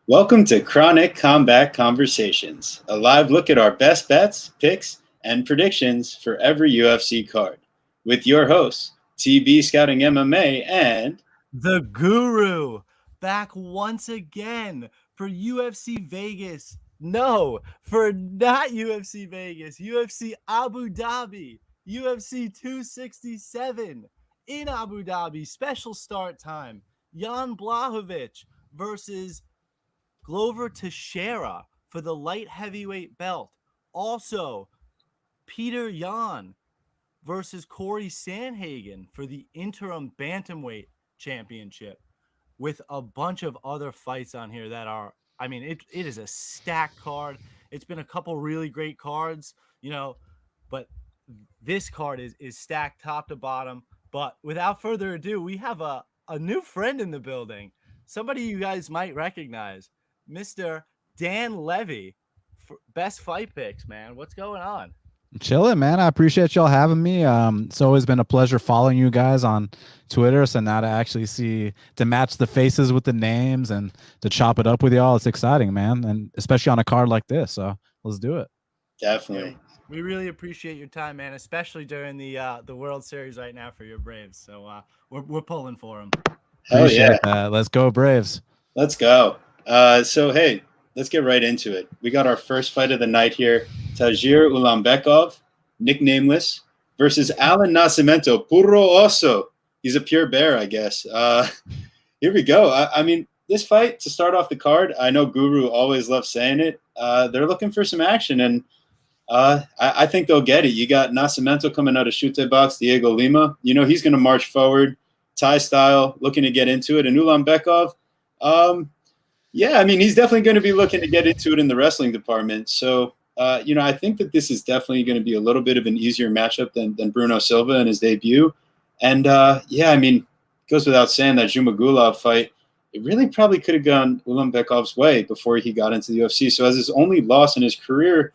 Welcome to Chronic Combat Conversations, a live look at our best bets, picks, and predictions for every UFC card. With your hosts, TB Scouting MMA and The Guru, back once again for UFC Vegas. No, for not UFC Vegas, UFC Abu Dhabi, UFC 267 in Abu Dhabi, special start time. Jan Blachowicz versus Glover Teixeira for the light heavyweight belt. Also, Peter Yan versus Corey Sandhagen for the interim bantamweight championship, with a bunch of other fights on here that are, it is a stacked card. It's been a couple really great cards, but this card is stacked top to bottom. But without further ado, we have a new friend in the building, somebody you guys might recognize, Mr. Dan Levi, for Best Fight Picks. Man, what's going on? Chilling, man. I appreciate y'all having me. It's always been a pleasure following you guys on Twitter. So now to actually to match the faces with the names and to chop it up with y'all, it's exciting, man. And especially on a card like this. So let's do it. Definitely. We really appreciate your time, man, especially during the World Series right now for your Braves. So we're pulling for them. Appreciate that. Let's go, Braves. Let's go. Hey, let's get right into it. We got our first fight of the night here. Tagir Ulanbekov, nicknameless, versus Alan Nascimento, Puro Oso. He's a pure bear, I guess. Here we go. This fight, to start off the card, I know Guru always loves saying it. They're looking for some action, and I think they'll get it. You got Nascimento coming out of Chute Box, Diego Lima. He's going to march forward, Thai style, looking to get into it. And Ulanbekov, he's definitely going to be looking to get into it in the wrestling department. So, I think that this is definitely going to be a little bit of an easier matchup than Bruno Silva in his debut. And, it goes without saying that Zhumagulov fight, it really probably could have gone Ulanbekov's way before he got into the UFC. So as his only loss in his career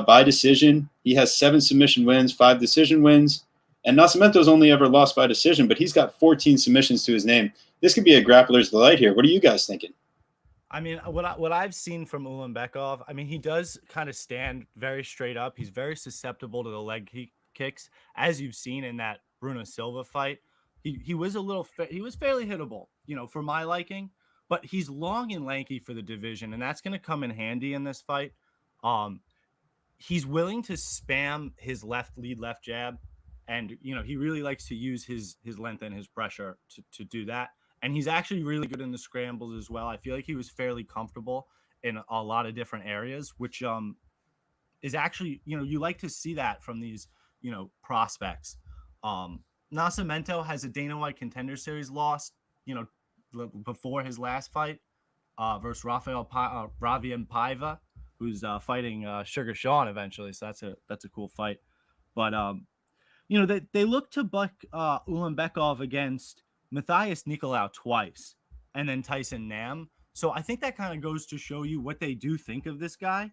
by decision, he has 7 submission wins, 5 decision wins. And Nascimento's only ever lost by decision, but he's got 14 submissions to his name. This could be a grappler's delight here. What are you guys thinking? What I've seen from Ulanbekov, he does kind of stand very straight up. He's very susceptible to the leg kicks, as you've seen in that Bruno Silva fight. He was fairly hittable, for my liking, but he's long and lanky for the division, and that's going to come in handy in this fight. He's willing to spam his lead left jab, and he really likes to use his length and his pressure to do that. And he's actually really good in the scrambles as well. I feel like he was fairly comfortable in a lot of different areas, which is actually, you like to see that from these, prospects. Nascimento has a Dana White Contender Series loss, before his last fight versus Ravian Paiva, who's fighting Sugar Sean eventually. So that's a cool fight. But, they look to buck Ulanbekov against Matthias Nicolau twice, and then Tyson Nam. So I think that kind of goes to show you what they do think of this guy.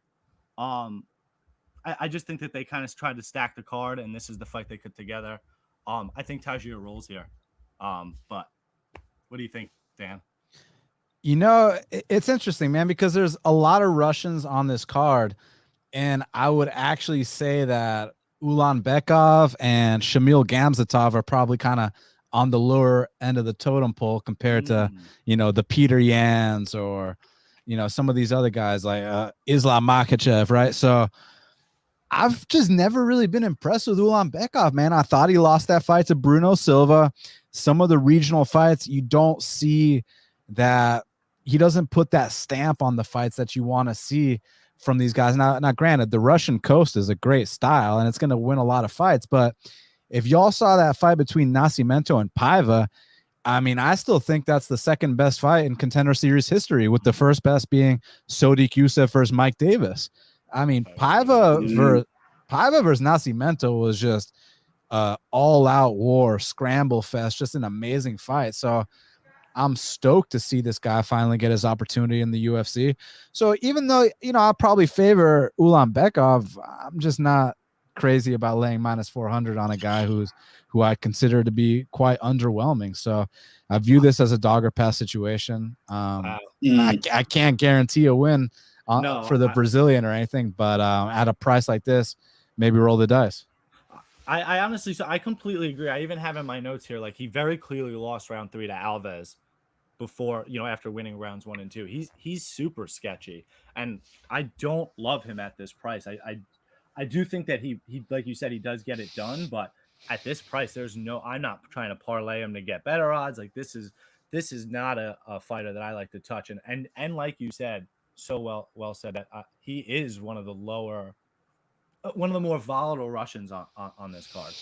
I just think that they kind of tried to stack the card, and this is the fight they put together. I think Tagir rolls here. But what do you think, Dan? It's interesting, man, because there's a lot of Russians on this card, and I would actually say that Ulanbekov and Shamil Gamzetta are probably kind of on the lower end of the totem pole compared to, the Peter Yans or, some of these other guys like Islam Makhachev, right? So I've just never really been impressed with Ulanbekov, man. I thought he lost that fight to Bruno Silva. Some of the regional fights, you don't see that he doesn't put that stamp on the fights that you want to see from these guys. Now, granted, the Russian coast is a great style and it's going to win a lot of fights, but if y'all saw that fight between Nascimento and Paiva, I still think that's the second best fight in Contender Series history, with the first best being Sodiq Youssef versus Mike Davis. Paiva versus Nascimento was just all-out war, scramble fest, just an amazing fight. So I'm stoked to see this guy finally get his opportunity in the UFC. So even though, I'll probably favor Ulanbekov, I'm just not crazy about laying minus 400 on a guy who I consider to be quite underwhelming. So I view this as a dog or pass situation. Wow. I can't guarantee a win No, for the Brazilian or anything, but at a price like this, maybe roll the dice. I honestly, so I completely agree. I even have in my notes here, like he very clearly lost round 3 to Alves before, after winning rounds 1 and 2. He's super sketchy, and I don't love him at this price. I do think that he like you said, he does get it done, but at this price, I'm not trying to parlay him to get better odds. Like this is not a fighter that I like to touch, and like you said, so well said, that he is one of the more volatile Russians on this card.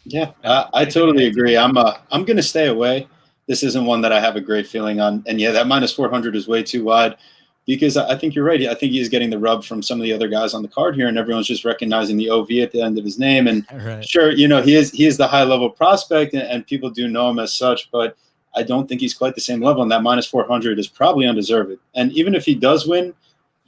Yeah, I totally agree. I'm going to stay away. This isn't one that I have a great feeling on. And yeah, that minus 400 is way too wide, because I think you're right. I think he's getting the rub from some of the other guys on the card here, and everyone's just recognizing the OV at the end of his name. And sure, he is the high level prospect, and people do know him as such, but I don't think he's quite the same level. And that minus 400 is probably undeserved. And even if he does win,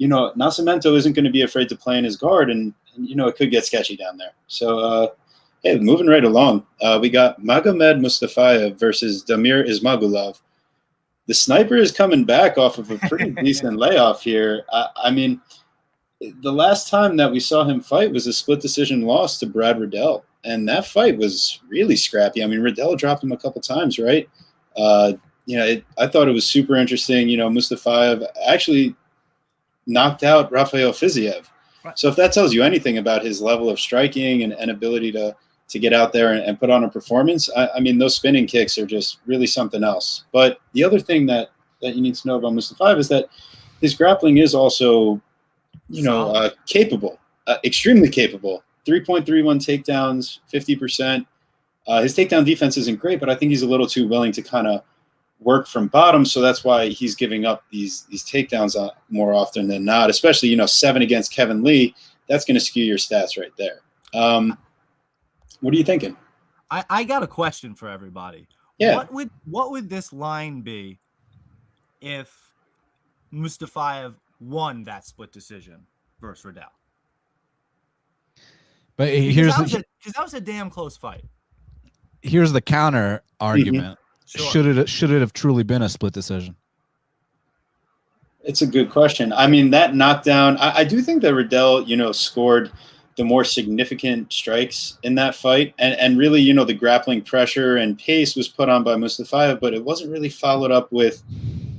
Nascimento isn't going to be afraid to play in his guard, and it could get sketchy down there. So, hey, moving right along, we got Magomed Mustafayev versus Damir Ismagulov. The sniper is coming back off of a pretty decent layoff here. I mean, the last time that we saw him fight was a split decision loss to Brad Riddell, and that fight was really scrappy. I mean, Riddell dropped him a couple times, right? I thought it was super interesting. Mustafayev actually knocked out Rafael Fiziev. Right. So if that tells you anything about his level of striking and ability to get out there and put on a performance, I mean, those spinning kicks are just really something else. But the other thing that you need to know about Mustafayev is that his grappling is also, capable, extremely capable. 3.31 takedowns, 50%. His takedown defense isn't great, but I think he's a little too willing to kind of work from bottom, so that's why he's giving up these takedowns more often than not, especially 7 against Kevin Lee. That's going to skew your stats right there. What are you thinking? I got a question for everybody. Yeah. What would this line be if Mustafayev won that split decision versus Riddell? But because that was a damn close fight. Here's the counter argument. Mm-hmm. Sure. Should it have truly been a split decision? It's a good question. I mean, that knockdown, I do think that Riddell, scored the more significant strikes in that fight. And really, the grappling pressure and pace was put on by Mustafayev, but it wasn't really followed up with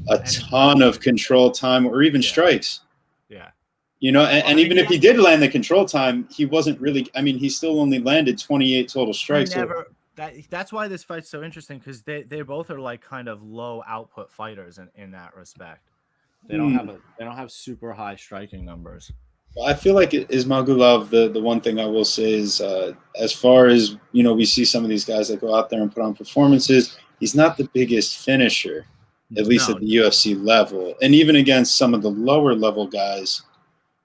a ton of control time or even strikes. Yeah. And even if he did land the control time, he wasn't really, I mean, he still only landed 28 total strikes. That's why this fight's so interesting, because they both are like kind of low output fighters in that respect. They don't have super high striking numbers. Well, I feel like Ismagulov, the one thing I will say is, as far as we see some of these guys that go out there and put on performances, he's not the biggest finisher, at least at the UFC level. And even against some of the lower level guys,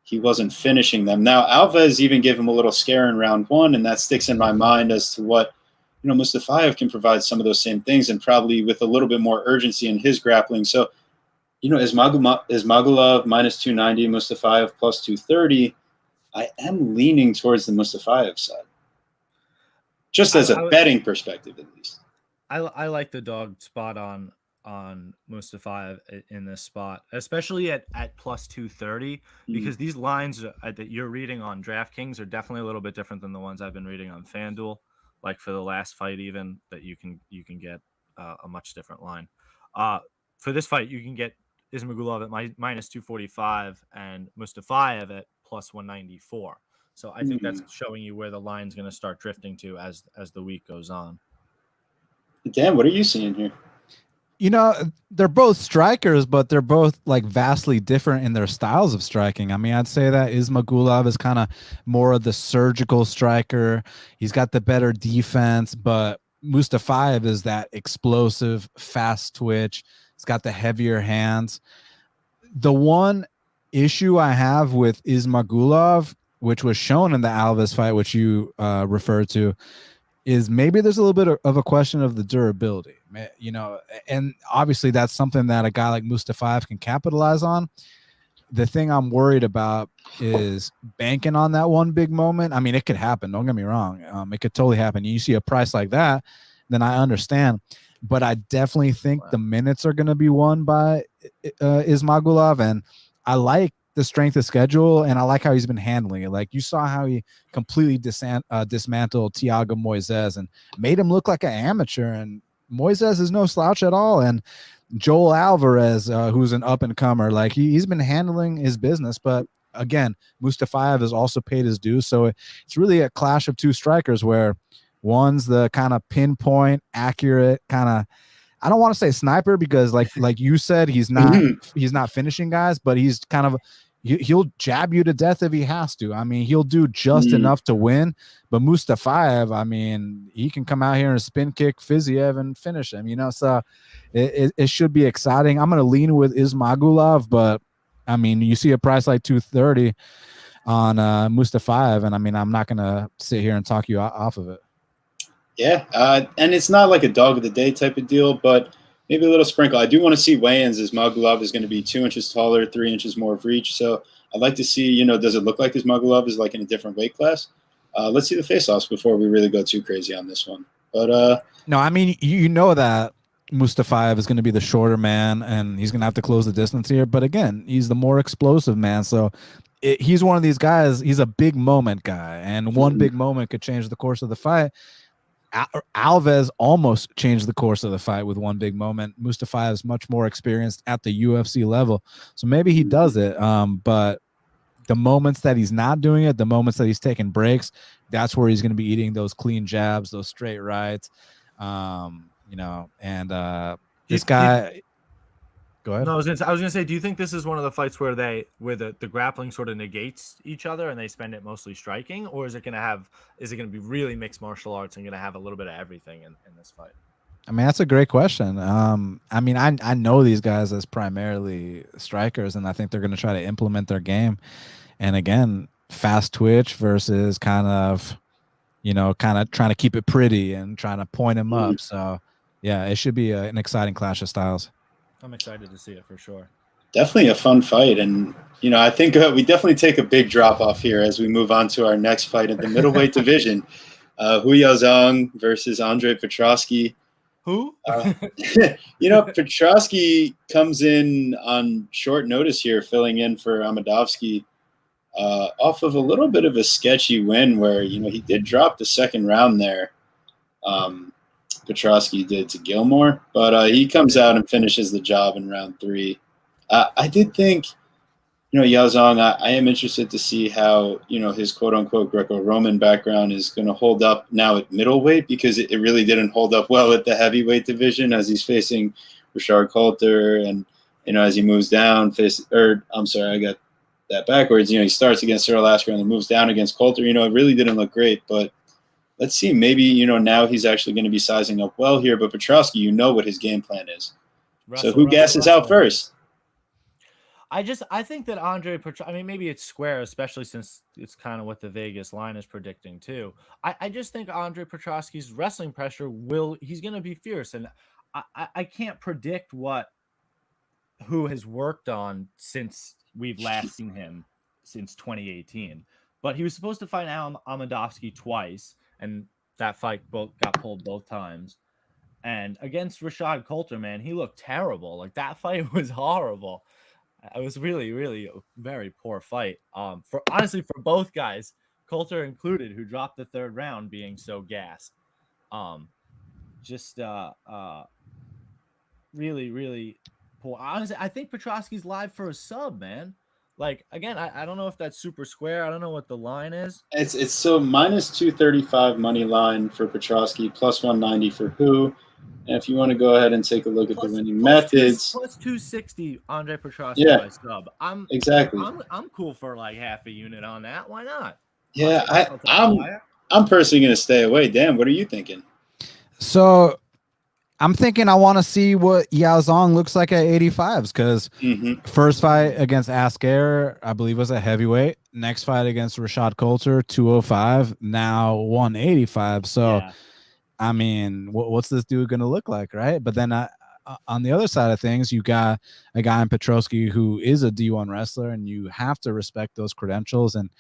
he wasn't finishing them. Now, Alves even gave him a little scare in round 1, and that sticks in my mind as to what Mustafayev can provide some of those same things, and probably with a little bit more urgency in his grappling. So, Ismagulov minus 290, Mustafayev plus 230. I am leaning towards the Mustafayev side, just as a betting perspective, at least. I like the dog spot on Mustafayev in this spot, especially at plus 230, because these lines that you're reading on DraftKings are definitely a little bit different than the ones I've been reading on FanDuel. Like for the last fight, even, that you can get a much different line. For this fight, you can get Ismagulov at minus 245 and Mustafayev at plus 194. So I think that's showing you where the line's going to start drifting to as the week goes on. Dan, what are you seeing here? They're both strikers, but they're both like vastly different in their styles of striking. I mean, I'd say that Ismagulov is kind of more of the surgical striker. He's got the better defense, but Mustafayev is that explosive, fast twitch. He's got the heavier hands. The one issue I have with Ismagulov, which was shown in the Alves fight, which you referred to, is maybe there's a little bit of a question of the durability, and obviously that's something that a guy like Mustafayev can capitalize on. the thing I'm worried about is banking on that one big moment. I mean, it could happen. Don't get me wrong. It could totally happen. You see a price like that, then I understand. But I definitely think the minutes are going to be won by Ismagulov, and I like the strength of schedule, and I like how he's been handling it. Like, you saw how he completely dismantled Thiago Moises and made him look like an amateur, and Moises is no slouch at all. And Joel Alvarez, who's an up-and-comer, like he's been handling his business. But again, Mustafayev has also paid his dues, so it's really a clash of two strikers where one's the kind of pinpoint, accurate kind of, I don't want to say sniper, because like you said, he's not finishing guys, but he's kind of, he'll jab you to death if he has to. I mean, he'll do just enough to win. But Mustafayev, I mean, he can come out here and spin kick Fiziev and finish him, you know. So it should be exciting. I'm going to lean with Ismagulov, but I mean, you see a price like 230 on Mustafayev, and I mean, I'm not going to sit here and talk you off of it. Yeah, and it's not like a dog of the day type of deal, but maybe a little sprinkle. I do want to see weigh-ins, as Ismagulov is going to be 2 inches taller, 3 inches more of reach. So I'd like to see, you know, does it look like Ismagulov is like in a different weight class? Let's see the face-offs before we really go too crazy on this one. But no, I mean, you know that Mustafayev is going to be the shorter man, and he's going to have to close the distance here. But again, he's the more explosive man. So he's one of these guys. He's a big moment guy, and one big moment could change the course of the fight. Alves almost changed the course of the fight with one big moment. Mustafayev is much more experienced at the UFC level, so maybe he does it. But the moments that he's not doing it, the moments that he's taking breaks, that's where he's going to be eating those clean jabs, those straight rights. You know, and this guy. Go ahead. No, I was gonna say, do you think this is one of the fights where the grappling sort of negates each other and they spend it mostly striking, or is it gonna be really mixed martial arts and gonna have a little bit of everything in this fight? I mean, that's a great question. I mean, I know these guys as primarily strikers, and I think they're gonna try to implement their game. And again, fast twitch versus kind of trying to keep it pretty and trying to point him up. So yeah, it should be an exciting clash of styles. I'm excited to see it for sure. Definitely a fun fight. And, you know, I think we definitely take a big drop off here as we move on to our next fight in the middleweight division. Huiozang versus Andre Petrovsky. Who? You know, Petrovsky comes in on short notice here, filling in for Amadovsky off of a little bit of a sketchy win where, you know, he did drop the second round there. Petrovsky did to Gilmore, but he comes out and finishes the job in round 3. I did think, you know, Huiozang, I am interested to see how, you know, his quote-unquote Greco-Roman background is going to hold up now at middleweight, because it really didn't hold up well at the heavyweight division as he's facing Rashard Coulter, and, you know, as he moves down, I got that backwards. You know, he starts against Cyril Asker and then moves down against Coulter. You know, it really didn't look great, but let's see. Maybe, you know, now he's actually going to be sizing up well here. But Petrovsky, you know what his game plan is. So who gasses out first? I think that Andre Petrovsky, I mean, maybe it's square, especially since it's kind of what the Vegas line is predicting too. I just think Andre Petrovsky's wrestling pressure he's going to be fierce. And I can't predict who has worked on since we've last seen him since 2018. But he was supposed to fight Amadovsky twice, and that fight got pulled both times. And against Rashad Coulter, man, he looked terrible. Like, that fight was horrible. It was really, really a very poor fight. For both guys, Coulter included, who dropped the third round being so gassed. Really, really poor. Honestly, I think Petrovsky's live for a sub, man. Like, again, I don't know if that's super square. I don't know what the line is. It's so minus 235 money line for Petrovsky, plus 190 for Who. And if you want to go ahead and take a look at the winning methods, plus 260 Andre Petrovsky by sub. I'm cool for like half a unit on that. Why not? Yeah, I'm personally going to stay away. Dan, what are you thinking? So I'm thinking I want to see what Huiozang looks like at 85s, because first fight against Asker, I believe, was a heavyweight. Next fight against Rashad Coulter, 205. Now 185. So, yeah. I mean, what's this dude going to look like, right? But then on the other side of things, you got a guy in Petrovsky who is a D1 wrestler, and you have to respect those credentials. And,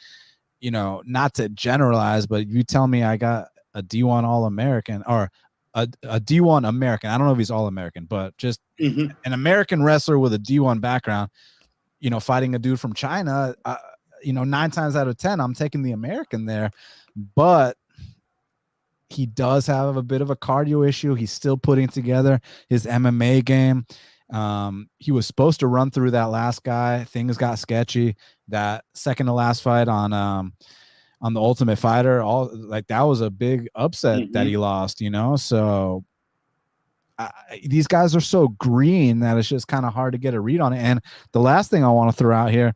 you know, not to generalize, but you tell me I got a D1 All-American or a D1 American. I don't know if he's All-American, but just an American wrestler with a D1 background, you know, fighting a dude from China, you know, 9 times out of 10, I'm taking the American there. But he does have a bit of a cardio issue. He's still putting together his MMA game. He was supposed to run through that last guy. Things got sketchy. That second to last fight on the Ultimate Fighter, that was a big upset that he lost, you know? So these guys are so green that it's just kind of hard to get a read on it. And the last thing I want to throw out here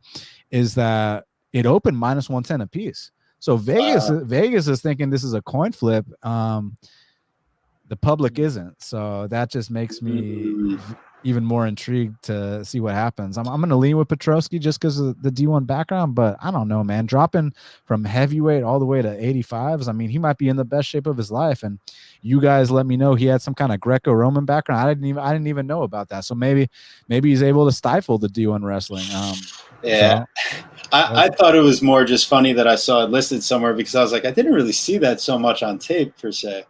is that it opened -110 apiece. So Vegas is thinking this is a coin flip. The public isn't. So that just makes me even more intrigued to see what happens. I'm going to lean with Petrovsky just because of the D1 background, but I don't know, man. Dropping from heavyweight all the way to 85s, I mean, he might be in the best shape of his life. And you guys let me know he had some kind of Greco-Roman background. I didn't even know about that. So maybe he's able to stifle the D1 wrestling. Yeah. So, I thought it was more just funny that I saw it listed somewhere because I was like, I didn't really see that so much on tape per se.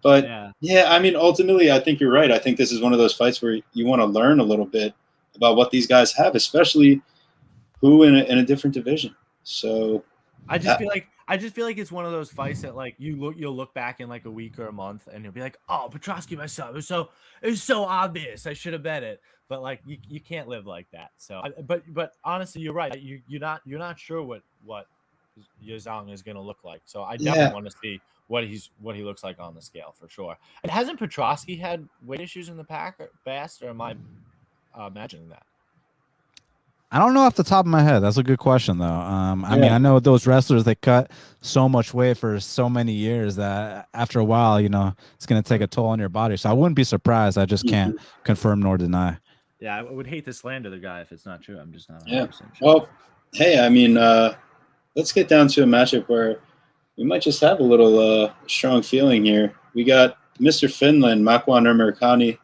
But yeah, I mean, ultimately, I think you're right. I think this is one of those fights where you want to learn a little bit about what these guys have, especially who in a different division. So I just feel like it's one of those fights that like you'll look back in like a week or a month and you'll be like, oh, Petrovsky myself, it was so obvious. I should have bet it. But like you can't live like that. So, but honestly, you're right. You're not sure what Huiozang is going to look like. So I definitely want to see what he looks like on the scale for sure. And hasn't Petrovsky had weight issues in the past, or am I imagining that? I don't know off the top of my head. That's a good question, though. I mean, I know those wrestlers, they cut so much weight for so many years that after a while, you know, it's going to take a toll on your body. So I wouldn't be surprised. I just can't confirm nor deny. Yeah, I would hate to slander the guy if it's not true. I'm just not 100% sure. Well, hey, I mean, let's get down to a matchup where we might just have a little strong feeling here. We got Mr. Finland, Makwan Amirkhani,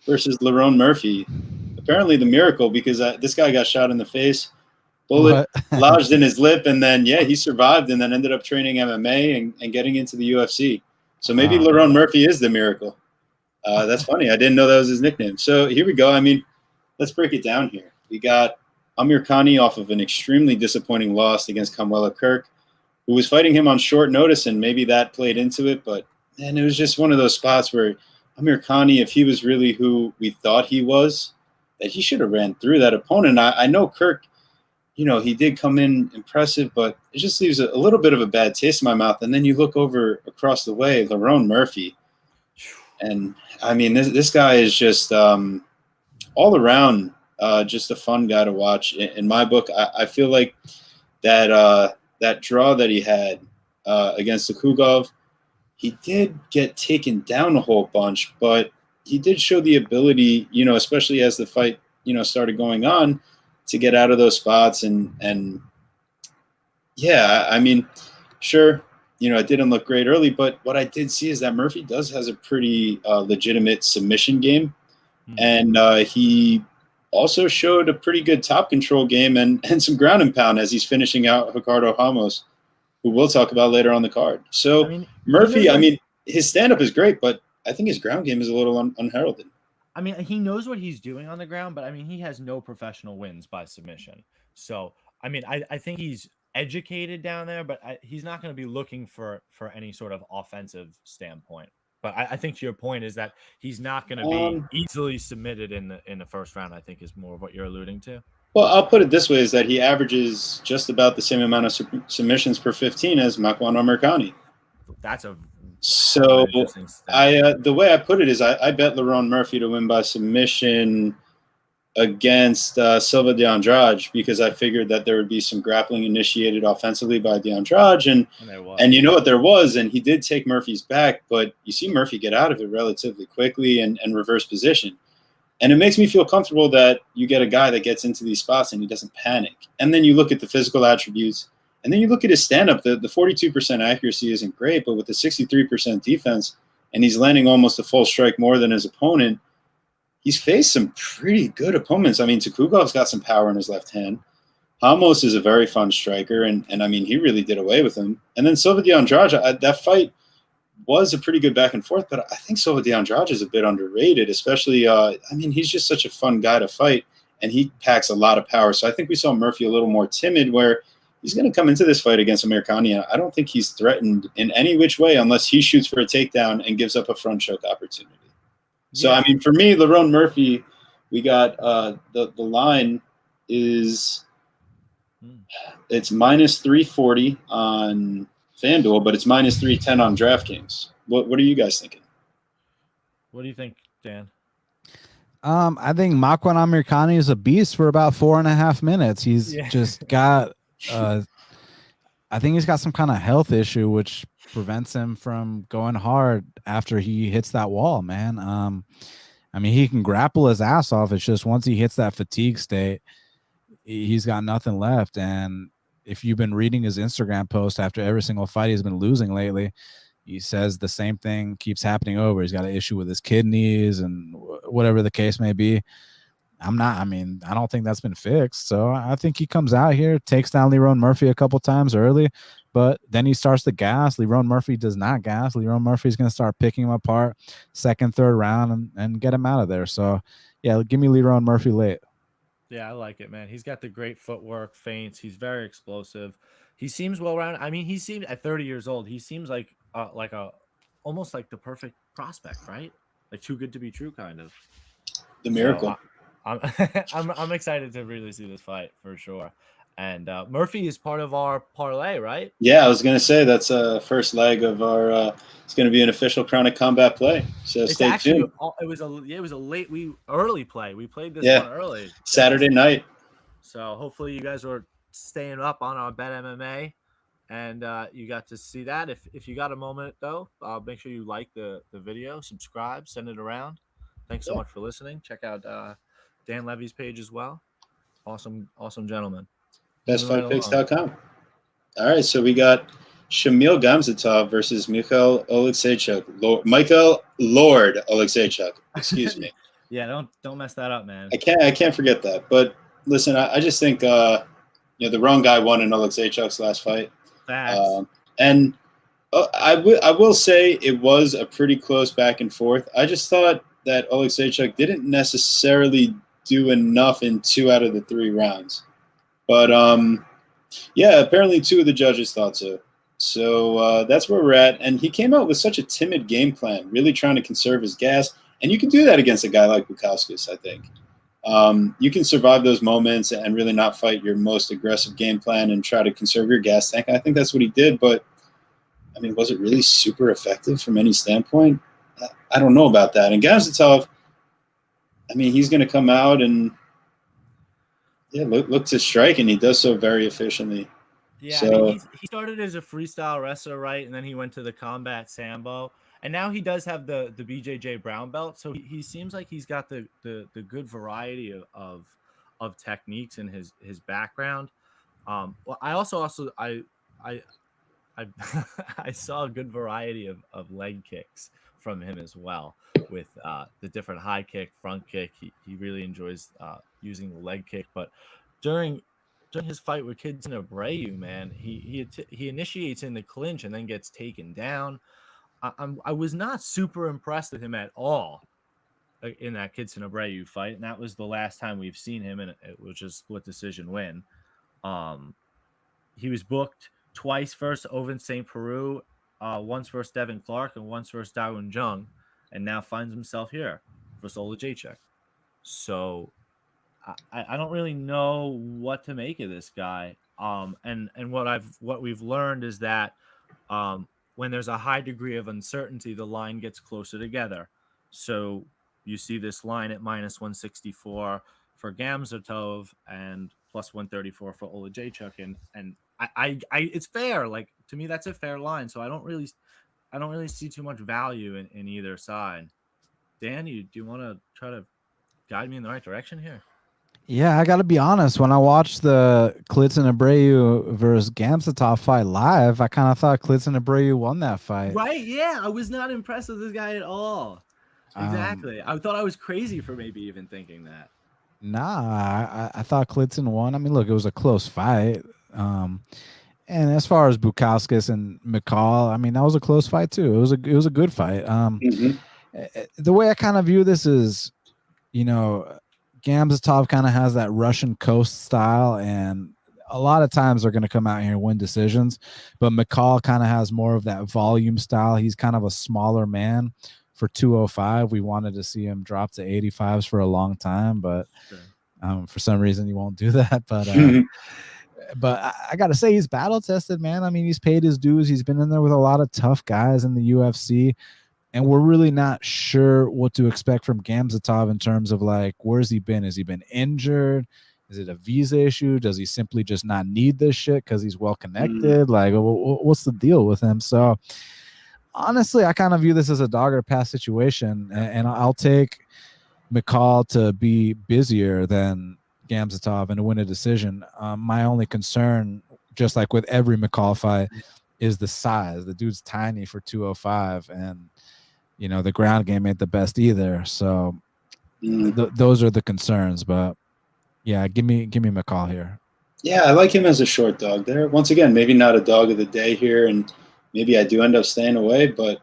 versus Lerone Murphy. Apparently the miracle, because this guy got shot in the face, bullet lodged in his lip, and then, he survived and then ended up training MMA and getting into the UFC. So maybe Lerone Murphy is the miracle. That's funny. I didn't know that was his nickname. So here we go. I mean, let's break it down here. We got Amirkhani off of an extremely disappointing loss against Kamwela Kirk, who was fighting him on short notice, and maybe that played into it. But, man, it was just one of those spots where Amirkhani, if he was really who we thought he was, that he should have ran through that opponent. I know Kirk, you know, he did come in impressive, but it just leaves a little bit of a bad taste in my mouth. And then you look over across the way, Lerone Murphy. And, I mean, this guy is just all around just a fun guy to watch. In my book, I feel like that draw that he had against Tokugawa, he did get taken down a whole bunch, but he did show the ability, you know, especially as the fight, you know, started going on, to get out of those spots. And yeah, I mean, sure, you know, it didn't look great early, but what I did see is that Murphy has a pretty legitimate submission game. And he also showed a pretty good top control game and some ground and pound as he's finishing out Hikaru Ramos, who we'll talk about later on the card. So Murphy, his stand-up is great, but I think his ground game is a little unheralded. I mean, he knows what he's doing on the ground, but I mean, he has no professional wins by submission. So, I mean, I think he's educated down there, but he's not going to be looking for any sort of offensive standpoint. But I think to your point is that he's not going to be easily submitted in the first round, I think is more of what you're alluding to. Well, I'll put it this way, is that he averages just about the same amount of submissions per 15 as Makwan Amirkhani. That's a So the way I put it is I bet Lerone Murphy to win by submission against Silva de Andrade, because I figured that there would be some grappling initiated offensively by de Andrade, and you know what there was, and he did take Murphy's back, but you see Murphy get out of it relatively quickly and reverse position. And it makes me feel comfortable that you get a guy that gets into these spots and he doesn't panic. And then you look at the physical attributes, and then you look at his stand-up. The 42% accuracy isn't great, but with the 63% defense, and he's landing almost a full strike more than his opponent, he's faced some pretty good opponents. I mean, Tokugawa's got some power in his left hand. Ramos is a very fun striker, and I mean, he really did away with him. And then Silva de Andrade, that fight was a pretty good back and forth, but I think Silva de Andrade is a bit underrated, especially, I mean, he's just such a fun guy to fight, and he packs a lot of power. So I think we saw Murphy a little more timid, where he's going to come into this fight against Amirkhani, and I don't think he's threatened in any which way unless he shoots for a takedown and gives up a front choke opportunity. So, I mean, for me, Lerone Murphy, we got the line is it's minus 340 on FanDuel, but it's minus 310 on DraftKings. What are you guys thinking? What do you think, Dan? I think Makwan Amirkhani is a beast for about 4.5 minutes. He's just got I think he's got some kind of health issue which prevents him from going hard after he hits that wall, man. I mean, he can grapple his ass off. It's just once he hits that fatigue state, he's got nothing left. And if you've been reading his Instagram post after every single fight he's been losing lately, he says the same thing keeps happening over. He's got an issue with his kidneys and whatever the case may be. I don't think that's been fixed. So I think he comes out here, takes down Lerone Murphy a couple times early, but then he starts to gas. Lerone Murphy does not gas. Lerone Murphy's going to start picking him apart second, third round and get him out of there. So, yeah, give me Lerone Murphy late. Yeah, I like it, man. He's got the great footwork, feints. He's very explosive. He seems well-rounded. I mean, he seemed at 30 years old. He seems like almost like the perfect prospect, right? Like too good to be true, kind of. The miracle. So, I'm excited to really see this fight for sure. And Murphy is part of our parlay, right? Yeah, I was going to say that's first leg of our. It's going to be an official Chronic Combat play. So it's stay tuned. It was a late early play. We played this one early Saturday night. So hopefully you guys were staying up on our Bet MMA, and you got to see that. If you got a moment though, make sure you like the video, subscribe, send it around. Thanks so much for listening. Check out Dan Levy's page as well. Awesome gentleman. BestFightPicks.com. All right, so we got Shamil Gamzetta versus Mikhail Alexeychuk. Michael Lord Alexeychuk. Excuse me. Yeah, don't mess that up, man. I can't forget that. But listen, I just think the wrong guy won in Alexeychuk's last fight. Facts. And I will say it was a pretty close back and forth. I just thought that Alexeychuk didn't necessarily do enough in 2 out of the 3 rounds. But, apparently 2 of the judges thought so. So that's where we're at. And he came out with such a timid game plan, really trying to conserve his gas. And you can do that against a guy like Blachowicz, I think. You can survive those moments and really not fight your most aggressive game plan and try to conserve your gas tank. I think that's what he did. But, I mean, was it really super effective from any standpoint? I don't know about that. And Gamzetta, I mean, he's going to come out and look to strike, and he does so very efficiently. Yeah, so, I mean, he started as a freestyle wrestler, right? And then he went to the combat sambo. And now he does have the BJJ brown belt. So he seems like he's got the good variety of techniques in his background. Well, I also I saw a good variety of leg kicks from him as well, with the different high kick, front kick. He really enjoys using the leg kick. But during his fight with Kidson Abreu, man, he initiates in the clinch and then gets taken down. I was not super impressed with him at all in that Kidson Abreu fight, and that was the last time we've seen him, and it was just split decision win. He was booked twice versus Oven St. Peru, once versus Devin Clark, and once versus Darwin Jung, and now finds himself here versus Alexeychuk. So I don't really know what to make of this guy. And what we've learned is that when there's a high degree of uncertainty, the line gets closer together. So you see this line at minus 164 for Gamzetta and plus 134 for Alexeychuk, and I it's fair. Like, to me, that's a fair line. So I don't really see too much value in either side. Dan, do you want to try to guide me in the right direction here? Yeah, I got to be honest. When I watched the Kidson Abreu versus Gamzetta fight live, I kind of thought Kidson Abreu won that fight. Right? Yeah, I was not impressed with this guy at all. Exactly. I thought I was crazy for maybe even thinking that. Nah, I thought Klidson won. I mean, look, it was a close fight. And as far as Bukauskas and McCall, I mean, that was a close fight too. It was a good fight. The way I kind of view this is, Gamzetta kind of has that Russian coast style, and a lot of times they're going to come out here and win decisions. But McCall kind of has more of that volume style. He's kind of a smaller man. For 205, we wanted to see him drop to 85s for a long time, but for some reason he won't do that. But I got to say, he's battle tested, man. I mean, he's paid his dues. He's been in there with a lot of tough guys in the UFC, and we're really not sure what to expect from Gamzetta in terms of like, where's he been? Has he been injured? Is it a visa issue? Does he simply just not need this shit because he's well connected? Like, what's the deal with him? So honestly, I kind of view this as a dog or pass situation, and I'll take McCall to be busier than Gamzetta and to win a decision. My only concern, just like with every McCall fight, is the size. The dude's tiny for 205, and the ground game ain't the best either. So those are the concerns. But yeah, give me McCall here. Yeah, I like him as a short dog there. Once again, maybe not a dog of the day here, and maybe I do end up staying away, but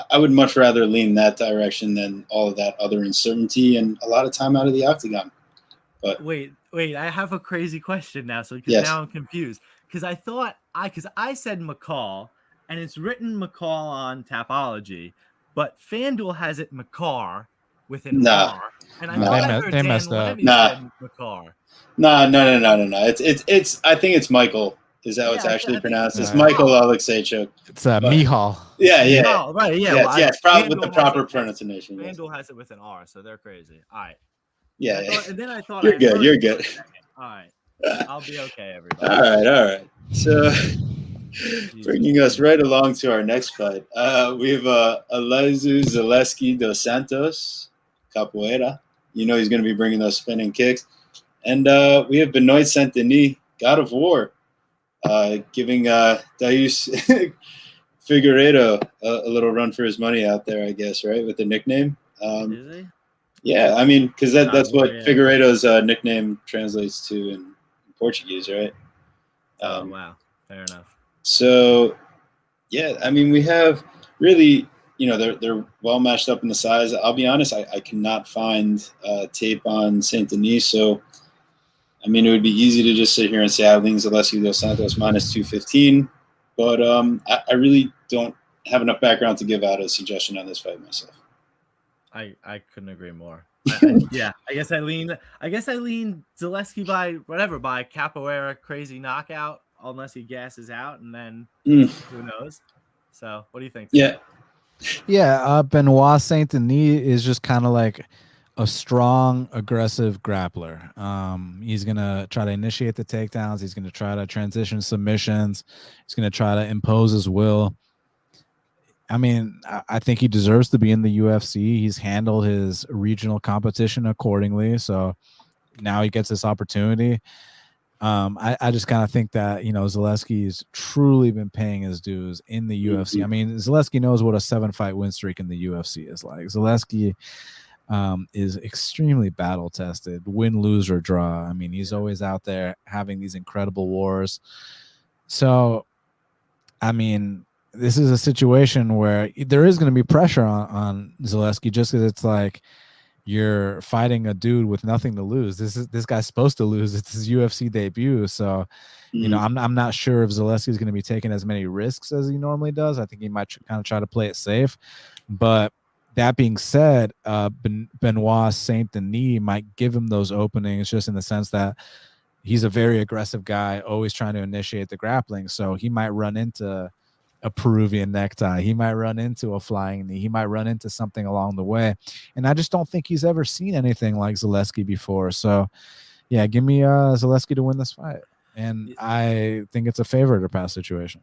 I would much rather lean that direction than all of that other uncertainty and a lot of time out of the octagon. But wait, I have a crazy question now. So now I'm confused because I said McCall and it's written McCall on Tapology, but FanDuel has it McCar with an R. And I thought I heard they Dan messed up. Levy said McCar. No. It's I think it's Michael. Is that it's actually pronounced? It's Michael Alexeychuk. It's Mikhail. Yeah. Oh, right, yeah. Yes, probably with the proper pronunciation. FanDuel has it with an R, so they're crazy. All right. Yeah. And then I thought you're good. All right. I'll be okay, everybody. All right. So bringing us right along to our next fight. We have Alexey Zaleski dos Santos, Capoeira. He's going to be bringing those spinning kicks. And we have Benoit Saint-Denis, God of War, giving Deus Figueiredo a little run for his money out there, I guess, right, with the nickname. Is he? Yeah, I mean, because that's what Figueiredo's nickname translates to in Portuguese, right? Wow. Fair enough. So, yeah, I mean, we have really, they're well matched up in the size. I'll be honest, I cannot find tape on Saint-Denis, so I mean, it would be easy to just sit here and say I lean Zaleski dos Santos minus 215, but I really don't have enough background to give out a suggestion on this fight myself. I couldn't agree more. I guess I lean Zaleski by capoeira crazy knockout, unless he gasses out, and then who knows. So, what do you think? Yeah. Benoit Saint-Denis is just kind of like a strong, aggressive grappler. He's going to try to initiate the takedowns. He's going to try to transition submissions. He's going to try to impose his will. I mean, I think he deserves to be in the UFC. He's handled his regional competition accordingly. So now he gets this opportunity. I just kind of think that, Zaleski's truly been paying his dues in the UFC. I mean, Zaleski knows what a 7-fight win streak in the UFC is like. Zaleski is extremely battle tested, win, lose, or draw. I mean, he's always out there having these incredible wars. So, I mean, this is a situation where there is going to be pressure on Zaleski just because it's like you're fighting a dude with nothing to lose. This guy's supposed to lose. It's his UFC debut. So, I'm not sure if Zaleski is going to be taking as many risks as he normally does. I think he might kind of try to play it safe. But that being said, Benoit Saint-Denis might give him those openings just in the sense that he's a very aggressive guy, always trying to initiate the grappling. So he might run into a Peruvian necktie. He might run into a flying knee. He might run into something along the way. And I just don't think he's ever seen anything like Zaleski before. So, yeah, give me Zaleski to win this fight. And I think it's a favorite or pass situation.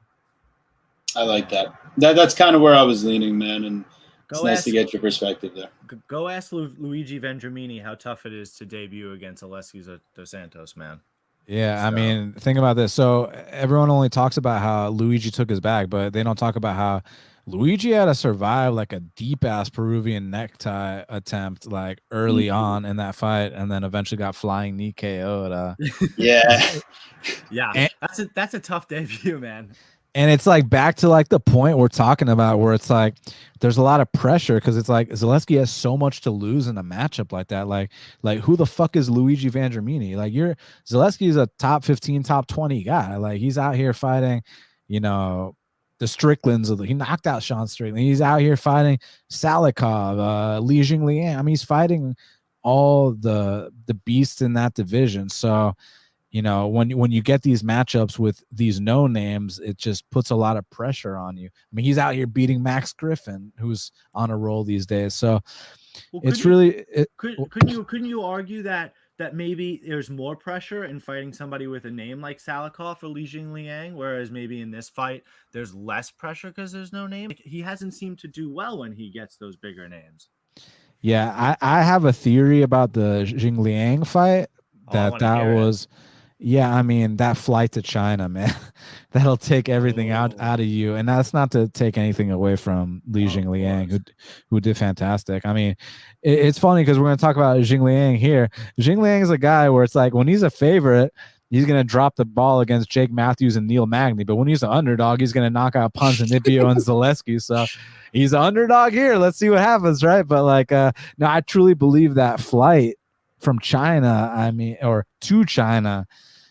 I like that. That's kind of where I was leaning, man. And it's nice to get your perspective there. Go ask Luigi Vendramini how tough it is to debut against Alexey dos Santos, man. Yeah, I So- mean, think about this. So everyone only talks about how Luigi took his bag, but they don't talk about how Luigi had to survive like a deep ass Peruvian necktie attempt like early on in that fight, and then eventually got flying knee KO'd. Yeah. Yeah, And- that's a tough debut, man. And it's like back to like the point we're talking about where it's like there's a lot of pressure because it's like Zaleski has so much to lose in a matchup like that. Like who the fuck is Luigi Vendramini? Like Zaleski is a top 15, top 20 guy. Like he's out here fighting, you know, the Stricklands. He knocked out Sean Strickland. He's out here fighting Salikov, Li Jingliang. I mean, he's fighting all the beasts in that division. So, you know, when you get these matchups with these no names, it just puts a lot of pressure on you. I mean, he's out here beating Max Griffin, who's on a roll these days. So it's really couldn't you argue that maybe there's more pressure in fighting somebody with a name like Salikov or Li Jingliang, whereas maybe in this fight there's less pressure because there's no name. He hasn't seemed to do well when he gets those bigger names. Yeah, I have a theory about the Jingliang fight that was. Yeah, I mean, that flight to China, man, that'll take everything out of you. And that's not to take anything away from Li Jingliang, who did fantastic. I mean, it's funny because we're going to talk about Jingliang here. Jingliang is a guy where it's like when he's a favorite, he's going to drop the ball against Jake Matthews and Neil Magny. But when he's an underdog, he's going to knock out Ponzinibbio and Zaleski. So he's an underdog here. Let's see what happens, right? But like, no, I truly believe that flight from China, I mean, or to China,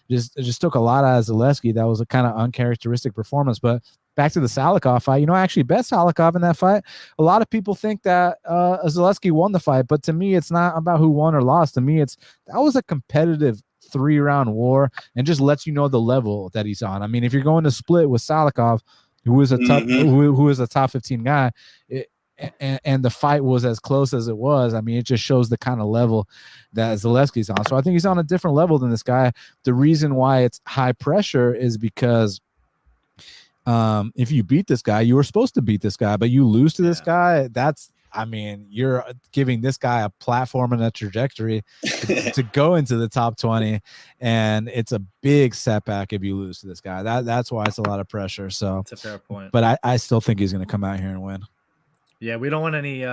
just took a lot out of Zaleski. That was a kind of uncharacteristic performance. But back to the Salikov fight, you know, I actually bet Salikov in that fight. A lot of people think that Zaleski won the fight, but to me, it's not about who won or lost. To me, that was a competitive 3-round war, and just lets you know the level that he's on. I mean, if you're going to split with Salikov, who is a top who is a top 15 guy, and the fight was as close as it was, I mean, it just shows the kind of level that Zaleski's on. So I think he's on a different level than this guy. The reason why it's high pressure is because if you beat this guy, you were supposed to beat this guy, but you lose to this guy, I mean, you're giving this guy a platform and a trajectory to go into the top 20, and it's a big setback if you lose to this guy. That's why it's a lot of pressure. So that's a fair point. But I still think he's going to come out here and win. Yeah, we don't want any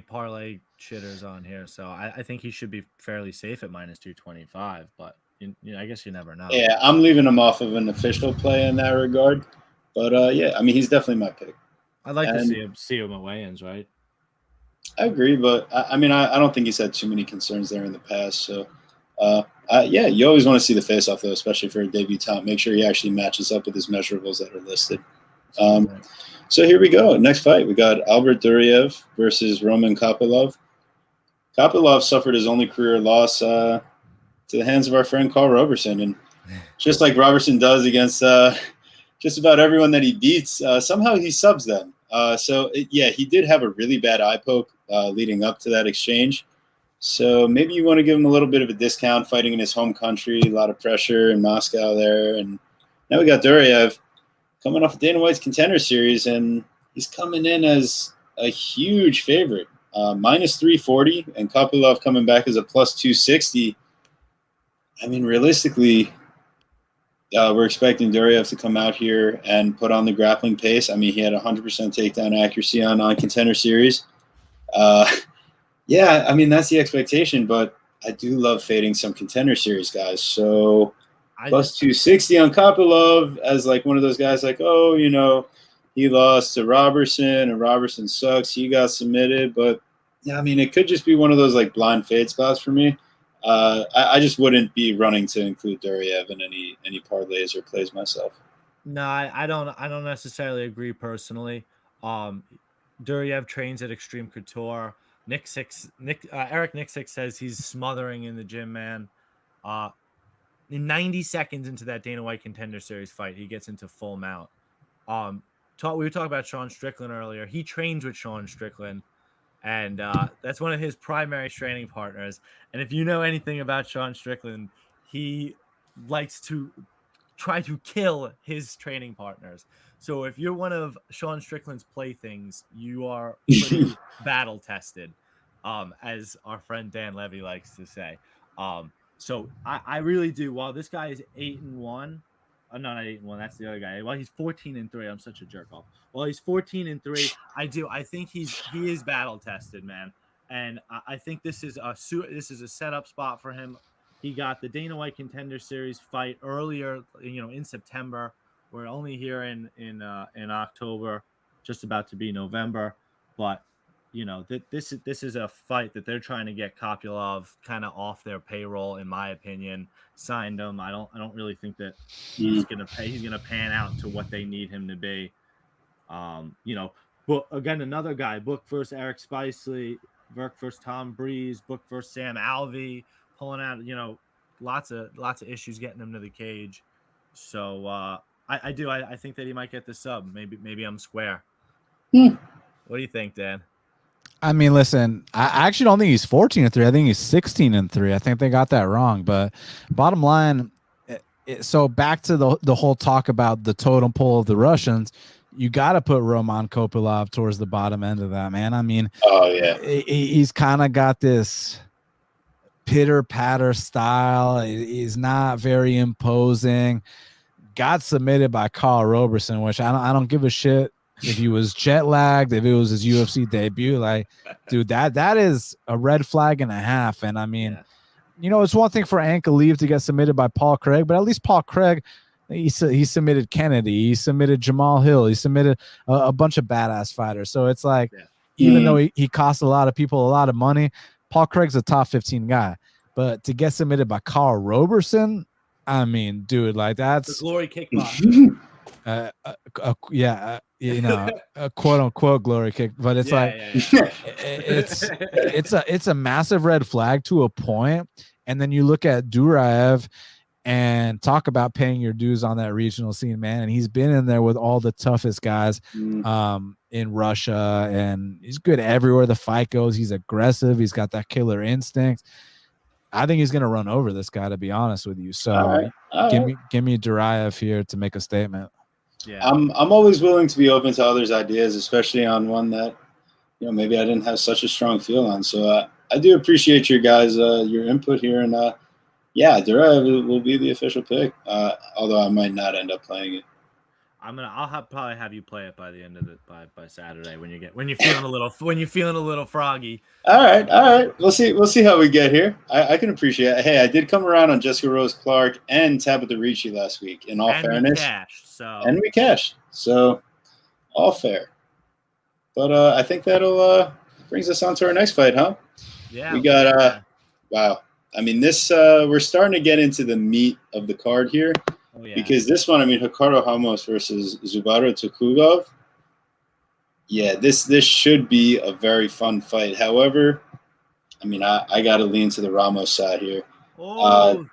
parlay shitters on here, so I think he should be fairly safe at -225. But you know, I guess you never know. Yeah, I'm leaving him off of an official play in that regard. But yeah, I mean, he's definitely my pick. I'd like to see him at weigh-ins, right? I agree, but I mean, I don't think he's had too many concerns there in the past. So, yeah, you always want to see the face-off, though, especially for a debutant. Make sure he actually matches up with his measurables that are listed. So here we go. Next fight, we got Albert Duryev versus Roman Kopylov. Kopylov suffered his only career loss to the hands of our friend Carl Roberson. And just like Roberson does against just about everyone that he beats, somehow he subs them. Yeah, he did have a really bad eye poke leading up to that exchange. So maybe you want to give him a little bit of a discount fighting in his home country, a lot of pressure in Moscow there. And now we got Duryev coming off of Dana White's Contender Series, and he's coming in as a huge favorite, -340, and Kopylov coming back as a +260. I mean, realistically, we're expecting Duryev to come out here and put on the grappling pace. I mean, he had 100% takedown accuracy on Contender Series. Yeah, I mean, that's the expectation, but I do love fading some Contender Series guys. So +260 on Kopylov as like one of those guys like, oh, you know, he lost to Roberson and Roberson sucks. He got submitted. But, yeah, I mean, it could just be one of those like blind fade spots for me. I just wouldn't be running to include Duryev in any parlays or plays myself. No, I don't necessarily agree personally. Duryev trains at Extreme Couture. Eric Nixick says he's smothering in the gym, man. In 90 seconds into that Dana White Contender Series fight, he gets into full mount. We were talking about Sean Strickland earlier. He trains with Sean Strickland, and that's one of his primary training partners. And if you know anything about Sean Strickland, he likes to try to kill his training partners. So if you're one of Sean Strickland's playthings, you are pretty battle tested, as our friend Dan Levy likes to say. So I really do. While this guy is 8-1, no, not 8-1. That's the other guy. While he's 14-3, I'm such a jerk off. While he's 14-3, I think he is battle tested, man. And I think this is a setup spot for him. He got the Dana White Contender Series fight earlier, in September. We're only here in October, just about to be November, but this is a fight that they're trying to get Kopylov kind of off their payroll, in my opinion. Signed him. I don't really think that he's gonna pan out to what they need him to be. But again, another guy, Book versus Eric Spicely, Burke versus Tom Breeze, Book versus Sam Alvey, pulling out, lots of issues getting him to the cage. So I think that he might get the sub. Maybe I'm square. What do you think, Dan? I mean, listen, I actually don't think he's 14-3. I think he's 16-3. I think they got that wrong. But bottom line, so back to the whole talk about the totem pole of the Russians, you got to put Roman Kopylov towards the bottom end of that, man. I mean, he's kind of got this pitter-patter style. He's not very imposing. Got submitted by Carl Roberson, which I don't give a shit if he was jet lagged, if it was his UFC debut. Like, dude, that is a red flag and a half. And I mean, it's one thing for Ankalaev to get submitted by Paul Craig, but at least Paul Craig, he submitted Kennedy, he submitted Jamal Hill, he submitted a bunch of badass fighters. So it's like, even though he cost a lot of people a lot of money, Paul Craig's a top 15 guy. But to get submitted by Carl Roberson, I mean, dude, like that's the glory kickboxer. A quote unquote glory kick, but it's it's a massive red flag to a point. And then you look at Duryev and talk about paying your dues on that regional scene, man. And he's been in there with all the toughest guys in Russia, and he's good everywhere the fight goes. He's aggressive. He's got that killer instinct. I think he's going to run over this guy, to be honest with you. So give me Duryev here to make a statement. Yeah, I'm always willing to be open to others' ideas, especially on one that maybe I didn't have such a strong feel on. So I do appreciate your guys your input here, and Duryev will be the official pick. Although I might not end up playing it. I'll probably have you play it by the end of it by Saturday when you're feeling a little froggy. All right. We'll see how we get here. I can appreciate it. Hey, I did come around on Jessica Rose Clark and Tabitha Ricci last week. In all fairness, we cashed. So all fair. But I think that'll brings us on to our next fight, huh? Yeah. We got wow. I mean, this we're starting to get into the meat of the card here. Oh, yeah. Because this one, I mean, Hikaru Hamas versus Zubatra Tokugawa. Yeah, this should be a very fun fight. However, I mean, I got to lean to the Ramos side here. Oh,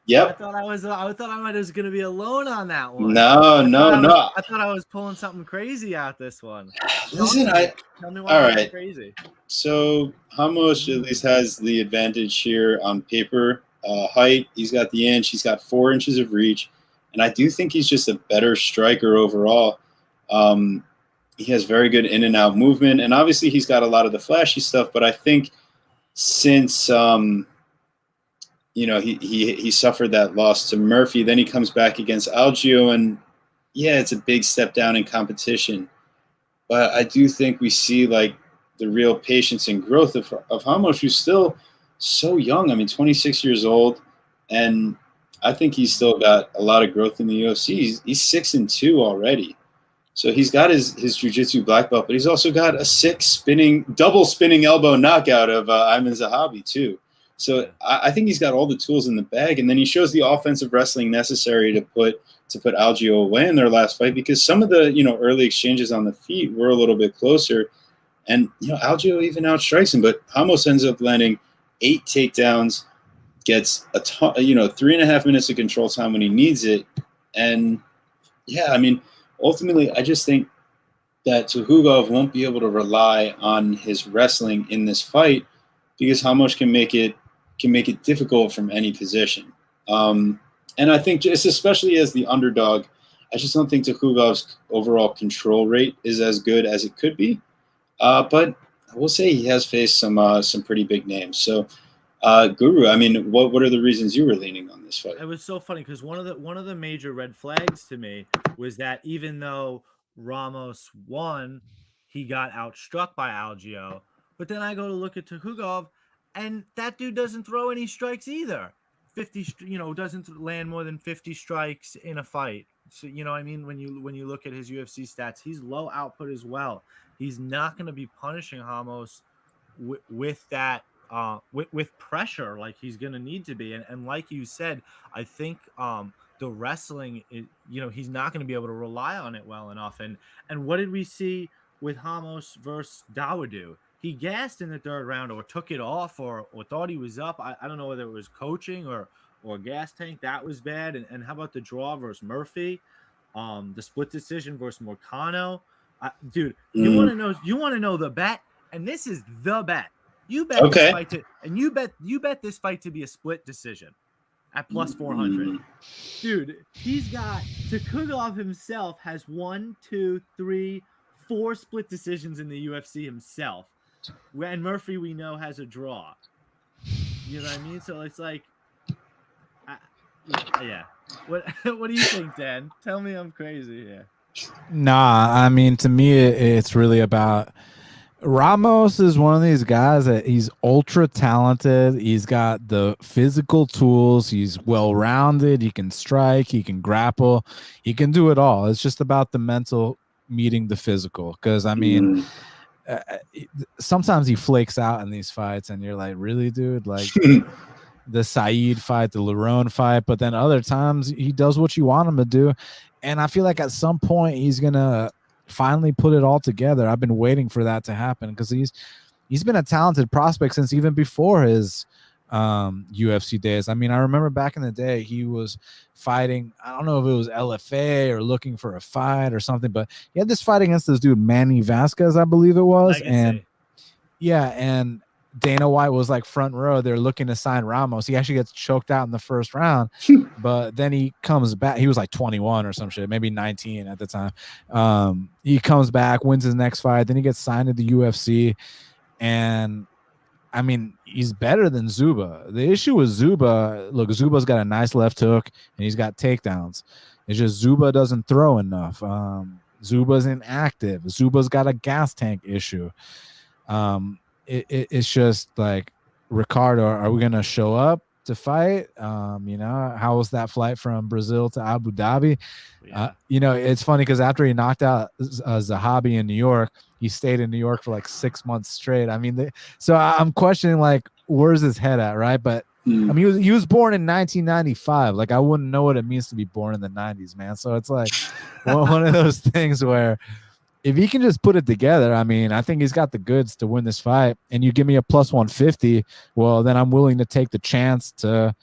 yep. I thought I was going to be alone on that one. No. I thought I was pulling something crazy out this one. Listen, tell me why it's crazy. So Hamas at least has the advantage here on paper. Height, he's got the inch. He's got 4 inches of reach. And I do think he's just a better striker overall. He has very good in and out movement. And obviously he's got a lot of the flashy stuff. But I think since, he suffered that loss to Murphy, then he comes back against Algio. And, yeah, it's a big step down in competition. But I do think we see, like, the real patience and growth of Hamas, who's still so young. I mean, 26 years old. And I think he's still got a lot of growth in the UFC. He's 6-2 already. So he's got his jiu-jitsu black belt, but he's also got a double spinning elbow knockout of Ayman Zahabi too. So I think he's got all the tools in the bag, and then he shows the offensive wrestling necessary to put Algio away in their last fight, because some of the early exchanges on the feet were a little bit closer, and Algio even outstrikes him, but Hamas ends up landing 8 takedowns. Gets a ton, 3.5 minutes of control time when he needs it. And yeah, I mean, ultimately, I just think that Tokugawa won't be able to rely on his wrestling in this fight, because Hamas can make it difficult from any position. And I think just especially as the underdog, I just don't think Tokugawa's overall control rate is as good as it could be. But I will say he has faced some pretty big names. So Guru, I mean, what are the reasons you were leaning on this fight? It was so funny because one of the major red flags to me was that even though Ramos won, he got outstruck by Algeo. But then I go to look at Tokugawa, and that dude doesn't throw any strikes either. 50, doesn't land more than 50 strikes in a fight. So I mean, when you look at his UFC stats, he's low output as well. He's not going to be punishing Ramos with that. With pressure like he's going to need to be. And like you said, I think the wrestling is, he's not going to be able to rely on it well enough. And what did we see with Ramos versus Dawodu? He gassed in the third round or took it off or thought he was up. I don't know whether it was coaching or gas tank. That was bad. And how about the draw versus Murphy? The split decision versus Morcano? Dude, you want to know the bet? And this is the bet. You bet this fight you bet this fight to be a split decision at plus 400. Dude, he's got Tokugawa himself has 1, 2, 3, 4 split decisions in the UFC himself. And Murphy we know has a draw. You know what I mean? So it's like yeah. What do you think, Dan? Tell me I'm crazy here. Nah, I mean, to me it's really about Ramos is one of these guys that he's ultra talented. He's got the physical tools. He's well-rounded. He can strike. He can grapple. He can do it all. It's just about the mental meeting the physical. Because, I mean, sometimes he flakes out in these fights, and you're like, really, dude? Like the Saeed fight, the Lerone fight. But then other times he does what you want him to do. And I feel like at some point he's going to finally put it all together. I've been waiting for that to happen because he's been a talented prospect since even before his UFC days. I mean, I remember back in the day he was fighting, I don't know if it was LFA or looking for a fight or something, but he had this fight against this dude Manny Vasquez, I believe it was. And Dana White was like front row. They're looking to sign Ramos. He actually gets choked out in the first round, but then he comes back. He was like 21 or some shit, maybe 19 at the time. He comes back, wins his next fight. Then he gets signed to the UFC. And I mean, he's better than Zuba. The issue with Zuba, look, Zuba's got a nice left hook and he's got takedowns. It's just Zuba doesn't throw enough. Zuba's inactive. Zuba's got a gas tank issue. It's just like, Ricardo, are we going to show up to fight? How was that flight from Brazil to Abu Dhabi? Yeah. It's funny because after he knocked out Zahabi in New York, he stayed in New York for like 6 months straight. I mean, so I'm questioning, like, where's his head at, right? But I mean, he was born in 1995. Like, I wouldn't know what it means to be born in the 90s, man. So it's like one of those things where if he can just put it together, I mean, I think he's got the goods to win this fight. And you give me a plus 150, well, then I'm willing to take the chance to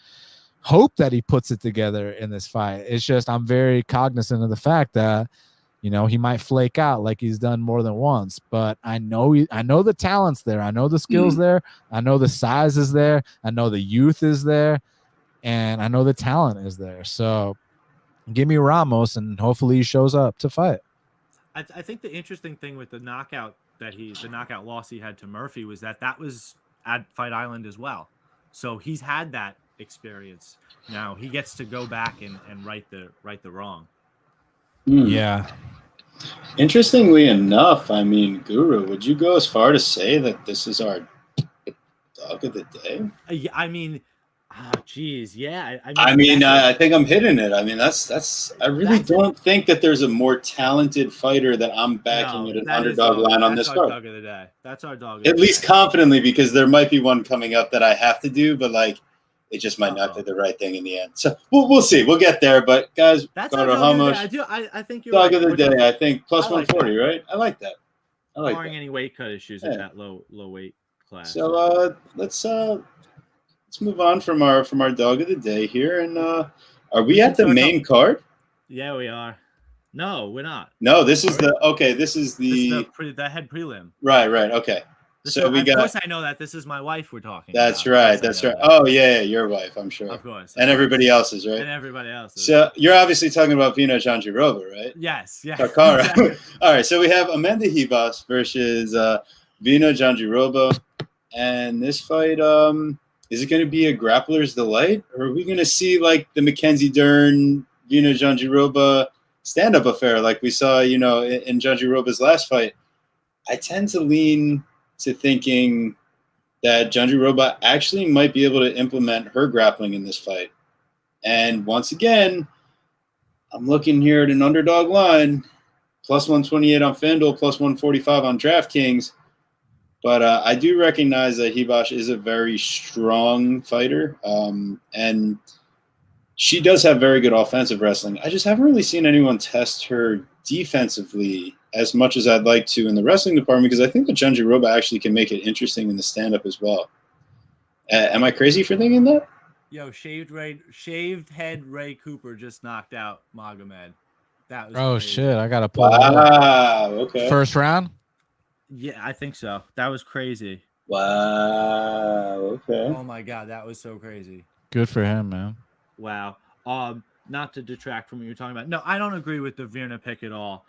hope that he puts it together in this fight. It's just I'm very cognizant of the fact that, he might flake out like he's done more than once. But I know the talent's there. I know the skills there. I know the size is there. I know the youth is there. And I know the talent is there. So give me Ramos, and hopefully he shows up to fight. I think the interesting thing with the knockout loss he had to Murphy was that was at Fight Island as well. So he's had that experience. Now he gets to go back and right the wrong. Yeah. Interestingly enough, I mean, Guru, would you go as far to say that this is our dog of the day? I mean, geez, yeah. I think I'm hitting it. I mean, I really don't think that there's a more talented fighter that I'm backing at an underdog line on this card. Dog of the day. That's our dog. At least confidently, because there might be one coming up that I have to do, but like, it just might not be the right thing in the end. So we'll see. We'll get there. But guys, that's our dog of the day. I think you're dog right. of the day. I think plus 140, right? I like that. Barring any weight cut issues in that low weight class. So let's move on from our dog of the day here. And are we at the main card? Yeah, we are. No, we're not. No, this is the head prelim. Right. Okay. Of course I know that. This is my wife we're talking about. Right. That's right. Oh, yeah, your wife, I'm sure. Of course. And everybody else's, right? And everybody else's. So you're obviously talking about Vino Gianjirobo, right? Yes. Hikaru. All right, so we have Amanda Hibas versus Vino Gianjirobo. And this fight is it going to be a grappler's delight, or are we going to see like the Mackenzie Dern, Vino Gianjirobo stand-up affair like we saw, in Gianjirobo's last fight? I tend to lean to thinking that Gianjirobo actually might be able to implement her grappling in this fight. And once again, I'm looking here at an underdog line, plus 128 on FanDuel, plus 145 on DraftKings. But I do recognize that Hibas is a very strong fighter, and she does have very good offensive wrestling. I just haven't really seen anyone test her defensively as much as I'd like to in the wrestling department, because I think that Gianjirobo actually can make it interesting in the stand-up as well. Am I crazy for thinking that? Yo, shaved head Ray Cooper just knocked out Magomed. That was Oh crazy. shit! I gotta pull that up. Wow. Okay. First round. Yeah, I think so. That was crazy. Wow. Okay. Oh my god, that was so crazy. Good for him, man. Wow. Not to detract from what you're talking about. No, I don't agree with the Virna pick at all.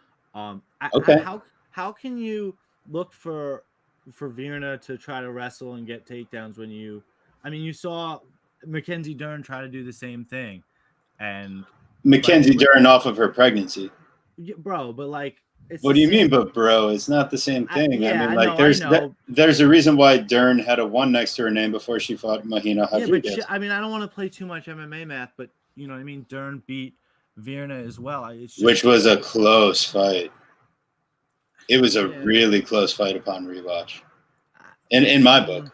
Okay. How can you look for Virna to try to wrestle and get takedowns when you saw Mackenzie Dern try to do the same thing, and Mackenzie Dern off of her pregnancy. Bro, but like, what do you mean, but bro? It's not the same thing. There's a reason why Dern had a 1 next to her name before she fought Mahina Rodriguez. Yeah, but I don't want to play too much MMA math, but you know what I mean. Dern beat Virna as well, which was a close fight. It was a really close fight upon rewatch, in my book.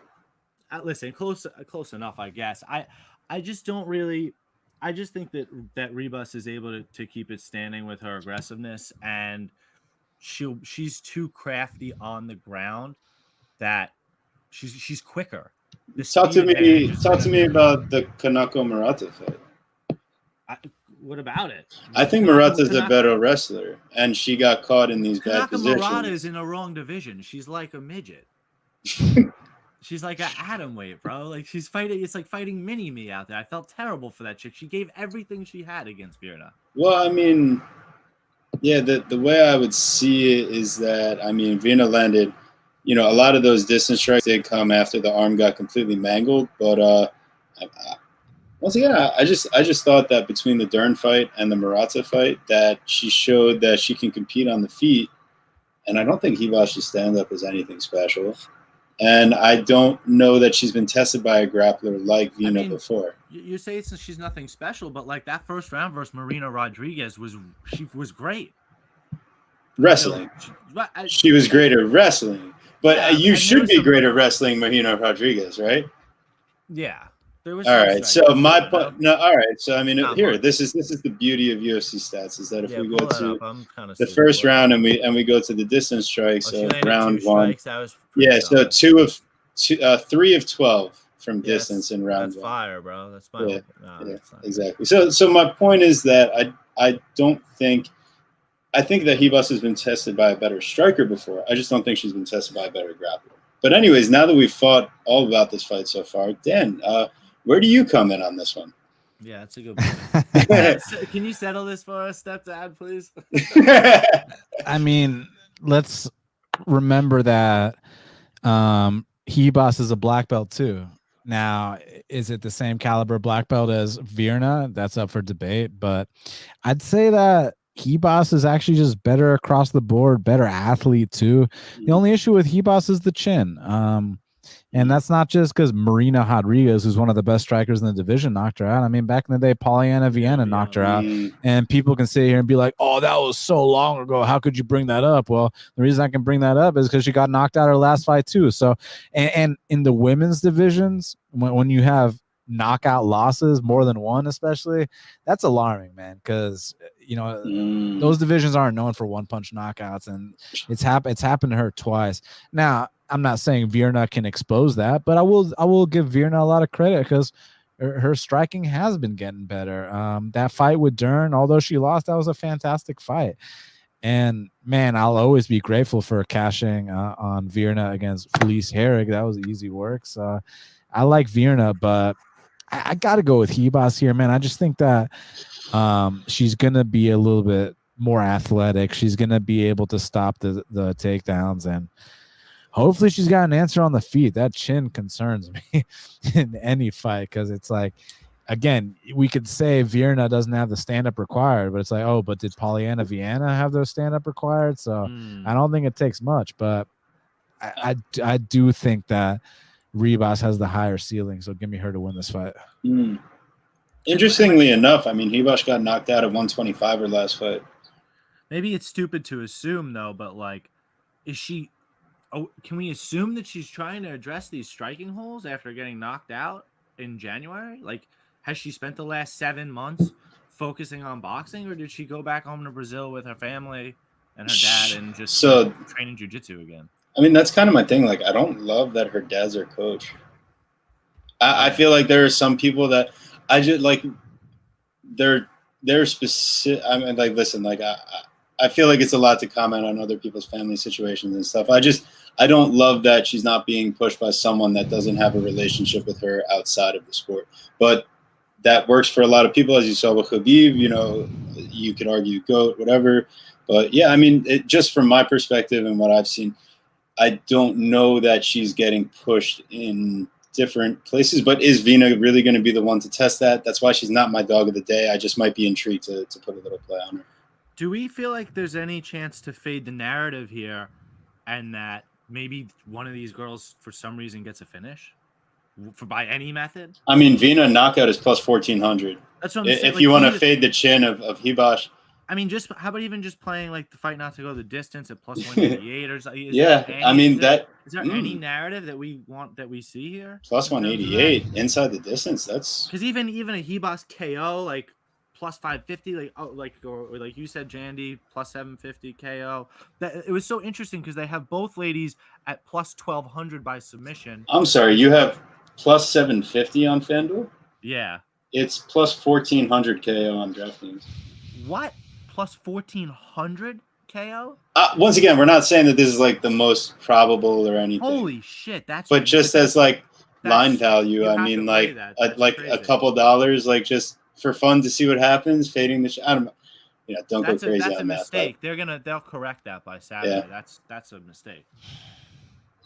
Listen, close enough, I guess. I just don't really. I just think that Hibas is able to keep it standing with her aggressiveness, and she's too crafty on the ground that she's quicker. Talk to me about the Kanako Murata fight. What about it? I think Murata's a better wrestler, and she got caught in these bad positions. Murata is in a wrong division. She's like a midget. She's like an atom weight, bro. Like she's fighting. It's like fighting mini me out there. I felt terrible for that chick. She gave everything she had against Virna. Well, I mean, yeah. The way I would see it is that Virna landed. A lot of those distance strikes did come after the arm got completely mangled. But once again, I just thought that between the Dern fight and the Murata fight, that she showed that she can compete on the feet, and I don't think Hibas's stand-up is anything special. And I don't know that she's been tested by a grappler like Vino before. You say she's nothing special, but like that first round versus Marina Rodriguez was great. Wrestling. She was great at wrestling. But you should be great at wrestling, Marina Rodriguez, right? Yeah. There was all right. So my point. No. All right. So here, this is the beauty of UFC stats is that if we go to the first round and we go to the distance strikes, round 1. Yeah. So 3 of 12 from distance in round 1. That's fire, bro. That's fire. Yeah. That's exactly. So my point is that I think that Hibas has been tested by a better striker before. I just don't think she's been tested by a better grappler. But anyways, now that we've fought all about this fight so far, Dan, where do you come in on this one? Yeah, that's a good point. Can you settle this for us, stepdad, please? Let's remember that Hibas is a black belt too. Now, is it the same caliber black belt as Virna? That's up for debate, but I'd say that Hibas is actually just better across the board, better athlete too. The only issue with Hibas is the chin. And that's not just because Marina Rodriguez, who's one of the best strikers in the division, knocked her out. Back in the day, Polyana Vienna knocked her out. And people can sit here and be like, oh, that was so long ago. How could you bring that up? Well, the reason I can bring that up is because she got knocked out her last fight too. So, and in the women's divisions, when you have knockout losses, more than one especially, that's alarming, man, because those divisions aren't known for one-punch knockouts, and it's happened to her twice. Now, I'm not saying Virna can expose that, but I will give Virna a lot of credit because her striking has been getting better. That fight with Dern, although she lost, that was a fantastic fight. And man, I'll always be grateful for cashing on Virna against Felice Herrig. That was easy work. So I like Virna, but I got to go with Hibas here, man. I just think that she's going to be a little bit more athletic. She's going to be able to stop the takedowns. And hopefully she's got an answer on the feet. That chin concerns me in any fight because it's like, again, we could say Virna doesn't have the stand-up required, but it's like, oh, but did Polyana Viana have those stand-up required? So I don't think it takes much, but I do think that Hibas has the higher ceiling, so give me her to win this fight. Interestingly enough, I mean, Hibas got knocked out at 125 her last fight. Maybe it's stupid to assume, though, but, like, is she – oh, can we assume that she's trying to address these striking holes after getting knocked out in January? Like, has she spent the last 7 months focusing on boxing, or did she go back home to Brazil with her family and her dad and just training jiu-jitsu again? I mean, that's kind of my thing. Like, I don't love that her dad's her coach. I feel like there are some people that I just like. They're specific. I mean, like, listen, like I feel like it's a lot to comment on other people's family situations and stuff. I don't love that she's not being pushed by someone that doesn't have a relationship with her outside of the sport. But that works for a lot of people, as you saw with Khabib. You know, you could argue GOAT, whatever. But yeah, I mean, just from my perspective and what I've seen, I don't know that she's getting pushed in different places. But is Vino really going to be the one to test that? That's why she's not my dog of the day. I just might be intrigued to put a little play on her. Do we feel like there's any chance to fade the narrative here and that maybe one of these girls, for some reason, gets a finish by any method? I mean, Vino knockout is plus 1,400. That's what I'm saying. If you want to fade the chin of Hibas. I mean, how about even just playing like the fight not to go the distance at plus 188 or something? Yeah, I mean is there any narrative that we see here? Plus 188 inside the distance. That's because even a Hibas KO like plus 550, like you said, Jandy plus 750 KO. That it was so interesting because they have both ladies at plus 1,200 by submission. I'm sorry, you have plus 750 on FanDuel? Yeah, it's plus 1,400 KO on DraftKings. What? Plus 1,400 KO? Once again, we're not saying that this is like the most probable or anything. Holy shit, but just as like line value, I mean, like a couple dollars, like just for fun to see what happens, fading the. I don't know. You know, don't go crazy on that. That's a mistake. But they'll correct that by Saturday. Yeah. That's a mistake.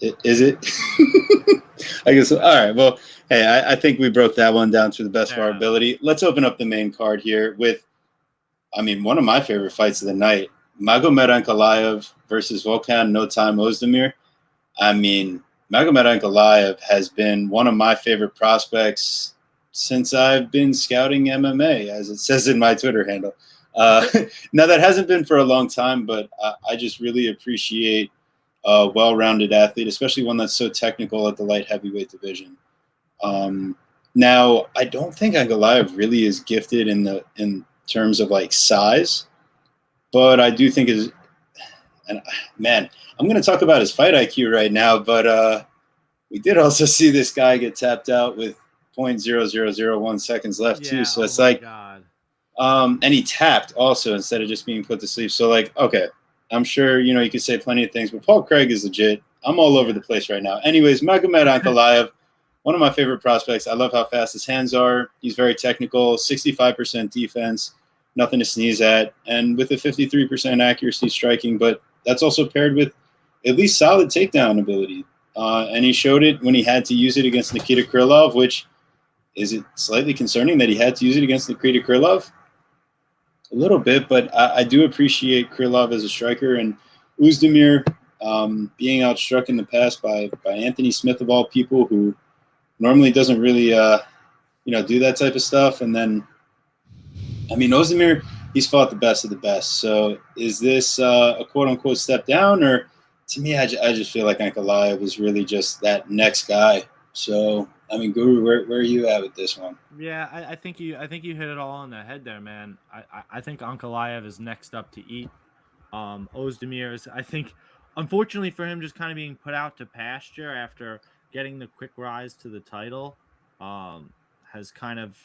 Is it? I guess. All right. Well, hey, I think we broke that one down to the best of our ability. Let's open up the main card here with. I mean, one of my favorite fights of the night, Magomed Ankalaev versus Volkan No Time Ozdemir. I mean, Magomed Ankalaev has been one of my favorite prospects since I've been scouting MMA, as it says in my Twitter handle. Now, that hasn't been for a long time, but I just really appreciate a well-rounded athlete, especially one that's so technical at the light heavyweight division. Now, I don't think Ankalaev really is gifted in terms of like size, but I do think and man, I'm going to talk about his fight IQ right now, but we did also see this guy get tapped out with 0.0001 seconds left too. So it's like, and he tapped also instead of just being put to sleep. So like, okay, I'm sure, you know, you could say plenty of things, but Paul Craig is legit. I'm all over the place right now. Anyways, Magomed Ankalaev, one of my favorite prospects. I love how fast his hands are. He's very technical, 65% defense, nothing to sneeze at, and with a 53% accuracy striking. But that's also paired with at least solid takedown ability. And he showed it when he had to use it against Nikita Krylov, which is it slightly concerning that he had to use it against Nikita Krylov? A little bit, but I do appreciate Krylov as a striker. And Ozdemir being outstruck in the past by Anthony Smith, of all people, who normally doesn't really, do that type of stuff. And then, I mean, Ozdemir, he's fought the best of the best. So is this a quote-unquote step down? Or to me, I just feel like Ankalaev is really just that next guy. So, I mean, Guru, where are you at with this one? Yeah, I think you hit it all on the head there, man. I think Ankalaev is next up to eat. Ozdemir is, I think, unfortunately for him, just kind of being put out to pasture after getting the quick rise to the title, has kind of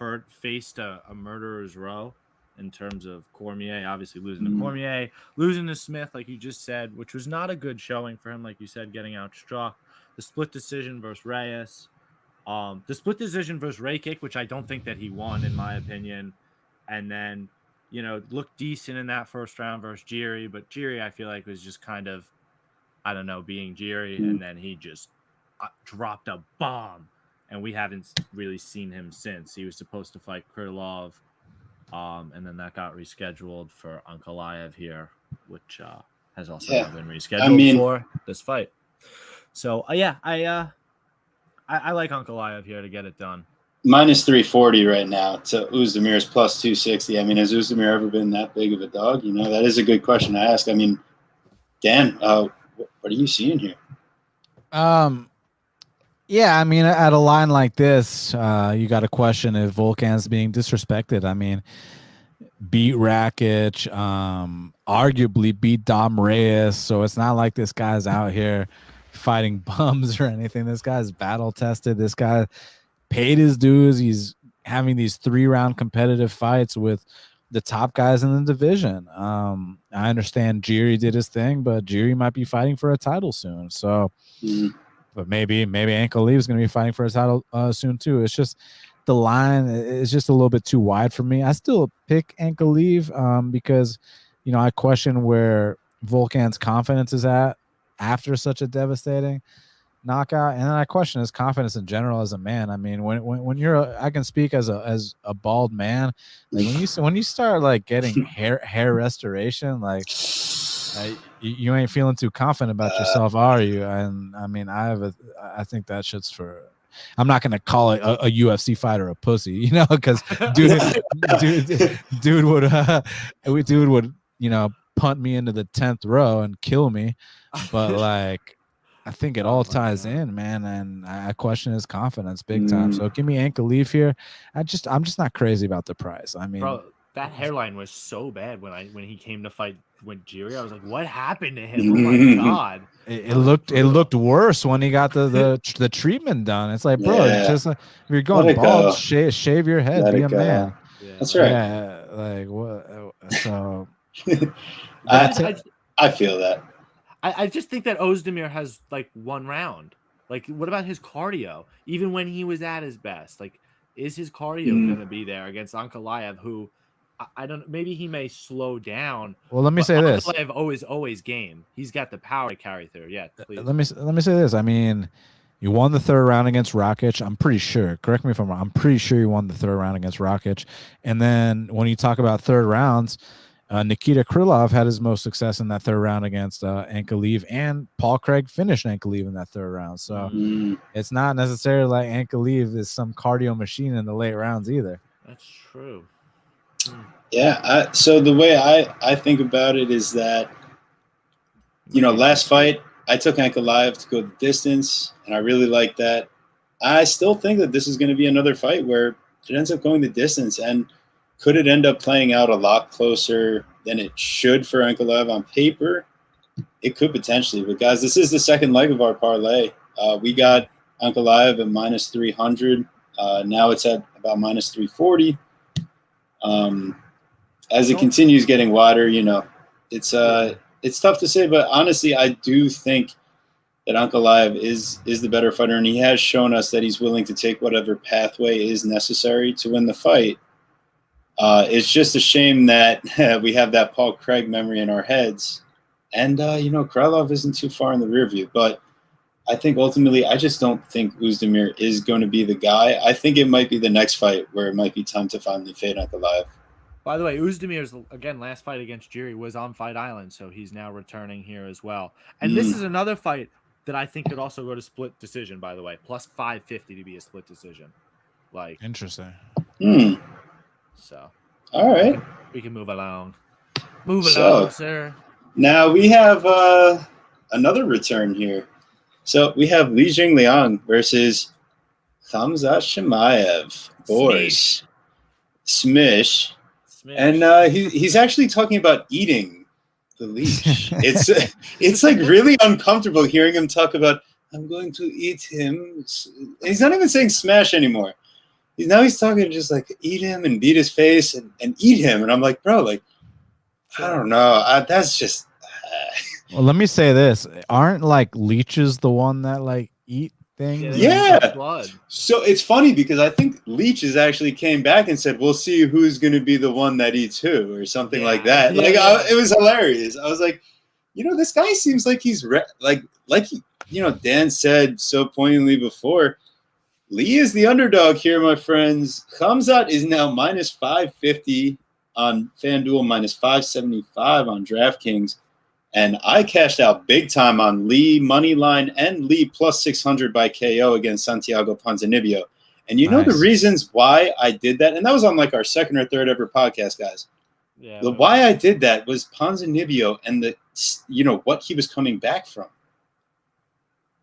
faced a murderer's row in terms of Cormier, obviously losing to Cormier, losing to Smith, like you just said, which was not a good showing for him, like you said, getting outstruck. The split decision versus Reyes. The split decision versus Ray kick, which I don't think that he won, in my opinion. And then, looked decent in that first round versus Jiri, but Jiri, I feel like, was just kind of I don't know, being Jiri, and then he just dropped a bomb, and we haven't really seen him since. He was supposed to fight Krylov, and then that got rescheduled for Ankalaev here, which has also now been rescheduled for this fight. So I like Ankalaev here to get it done. Minus 340 right now to Uzdemir's plus 260. I mean, has Uzdemir ever been that big of a dog? You know, that is a good question to ask. I mean, Dan, what are you seeing here? Yeah, I mean, at a line like this, you got to question if Volkan's being disrespected. I mean, beat Rakic, arguably beat Dom Reyes, so it's not like this guy's out here fighting bums or anything. This guy's battle tested. This guy paid his dues. He's having these 3-round competitive fights with the top guys in the division. I understand Jiri did his thing, but Jiri might be fighting for a title soon. So, but maybe Ankalaev is going to be fighting for a title soon too. It's just the line is just a little bit too wide for me. I still pick Ankalaev because, you know, I question where Volkan's confidence is at after such a devastating knockout, and then I question his confidence in general as a man. I mean, when you're I can speak as a bald man, like when you start like getting hair restoration, like you ain't feeling too confident about yourself, are you? And I mean, I think that shit's for. I'm not gonna call it a UFC fighter a pussy, you know, because dude would you know, punt me into the 10th row and kill me, but like. I think it all ties in, man, and I question his confidence big time. So give me Ankalaev here. I'm just not crazy about the price. I mean, bro, that hairline was so bad when he came to fight with Jiri. I was like, what happened to him? Oh my god! It looked worse when he got the treatment done. It's like, bro, it's just like, if you're going bald, shave your head, be a man. Yeah, that's right. Yeah, like what? So I feel that. I just think that Ozdemir has like 1 round. Like, what about his cardio? Even when he was at his best, like, is his cardio going to be there against Ankalaev, who I don't? Maybe he may slow down. Well, let me say this: Ankalaev always game. He's got the power to carry through. Yeah, please. Let me say this. I mean, you won the 3rd round against Rakic. I'm pretty sure. Correct me if I'm wrong. I'm pretty sure you won the 3rd round against Rakic. And then when you talk about 3rd rounds. Nikita Krylov had his most success in that 3rd round against Ankalaev, and Paul Craig finished Ankalaev in that 3rd round. So it's not necessarily like Ankalaev is some cardio machine in the late rounds either. That's true. Yeah. So the way I think about it is that, you know, last fight I took Ankalaev to go the distance, and I really like that. I still think that this is going to be another fight where it ends up going the distance, and could it end up playing out a lot closer than it should for Ankalaev on paper? It could potentially. But, guys, this is the 2nd leg of our parlay. We got Ankalaev at minus 300. Now it's at about minus 340. As it continues getting wider, you know, it's tough to say. But, honestly, I do think that Ankalaev is the better fighter, and he has shown us that he's willing to take whatever pathway is necessary to win the fight. It's just a shame that we have that Paul Craig memory in our heads. And, you know, Krylov isn't too far in the rear view. But I think ultimately I just don't think Uzdemir is going to be the guy. I think it might be the next fight where it might be time to finally fade Ankalaev. By the way, Uzdemir's, again, last fight against Jiri was on Fight Island, so he's now returning here as well. And this is another fight that I think could also go to split decision, by the way. Plus 550 to be a split decision. Like, interesting. So, all right, we can move along. Move along, sir. Now we have another return here. So we have Jiang Liang versus Thumsashimayev. Boys, Smish. And he's actually talking about eating the leash. It's like really uncomfortable hearing him talk about, I'm going to eat him. He's not even saying smash anymore. He's talking just like eat him and beat his face and eat him. And I'm like, bro, like, I don't know. That's just. Well, let me say this. Aren't like leeches the one that like eat things? Yeah. Blood. So it's funny because I think leeches actually came back and said, we'll see who's going to be the one that eats who or something like that. It was hilarious. I was like, this guy seems like he's Dan said so poignantly before. Lee is the underdog here, my friends. Gamzetta is now minus 550 on FanDuel, minus 575 on DraftKings. And I cashed out big time on Lee money line and Lee plus 600 by KO against Santiago Ponzinibbio. And you know the reasons why I did that? And that was on like our second or third ever podcast, guys. Yeah. Why I did that was Ponzinibbio and what he was coming back from.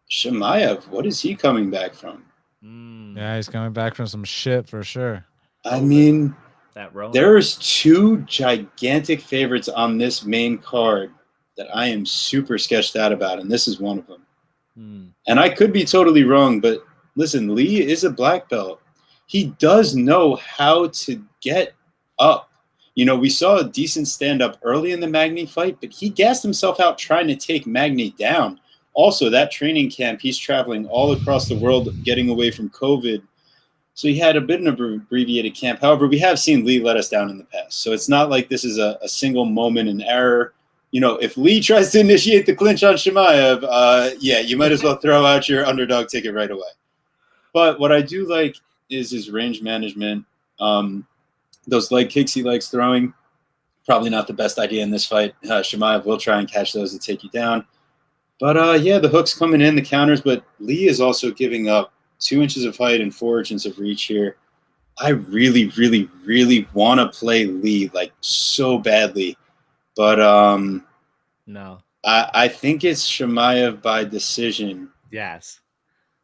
Chimaev, what is he coming back from? Yeah, he's coming back from some shit for sure. I mean, that there's two gigantic favorites on this main card that I am super sketched out about, and this is one of them. And I could be totally wrong, but listen, Lee is a black belt. He does know how to get up. We saw a decent stand-up early in the Magny fight, but he gassed himself out trying to take Magny down. Also, that training camp, he's traveling all across the world, getting away from COVID. So he had a bit of an abbreviated camp. However, we have seen Lee let us down in the past. So it's not like this is a single moment in error. If Lee tries to initiate the clinch on Chimaev, you might as well throw out your underdog ticket right away. But what I do like is his range management. Those leg kicks he likes throwing, probably not the best idea in this fight. Chimaev will try and catch those to take you down. But, the hook's coming in, the counters, but Lee is also giving up 2 inches of height and 4 inches of reach here. I really, really, really want to play Lee, like, so badly. But no. I think it's Chimaev by decision. Yes.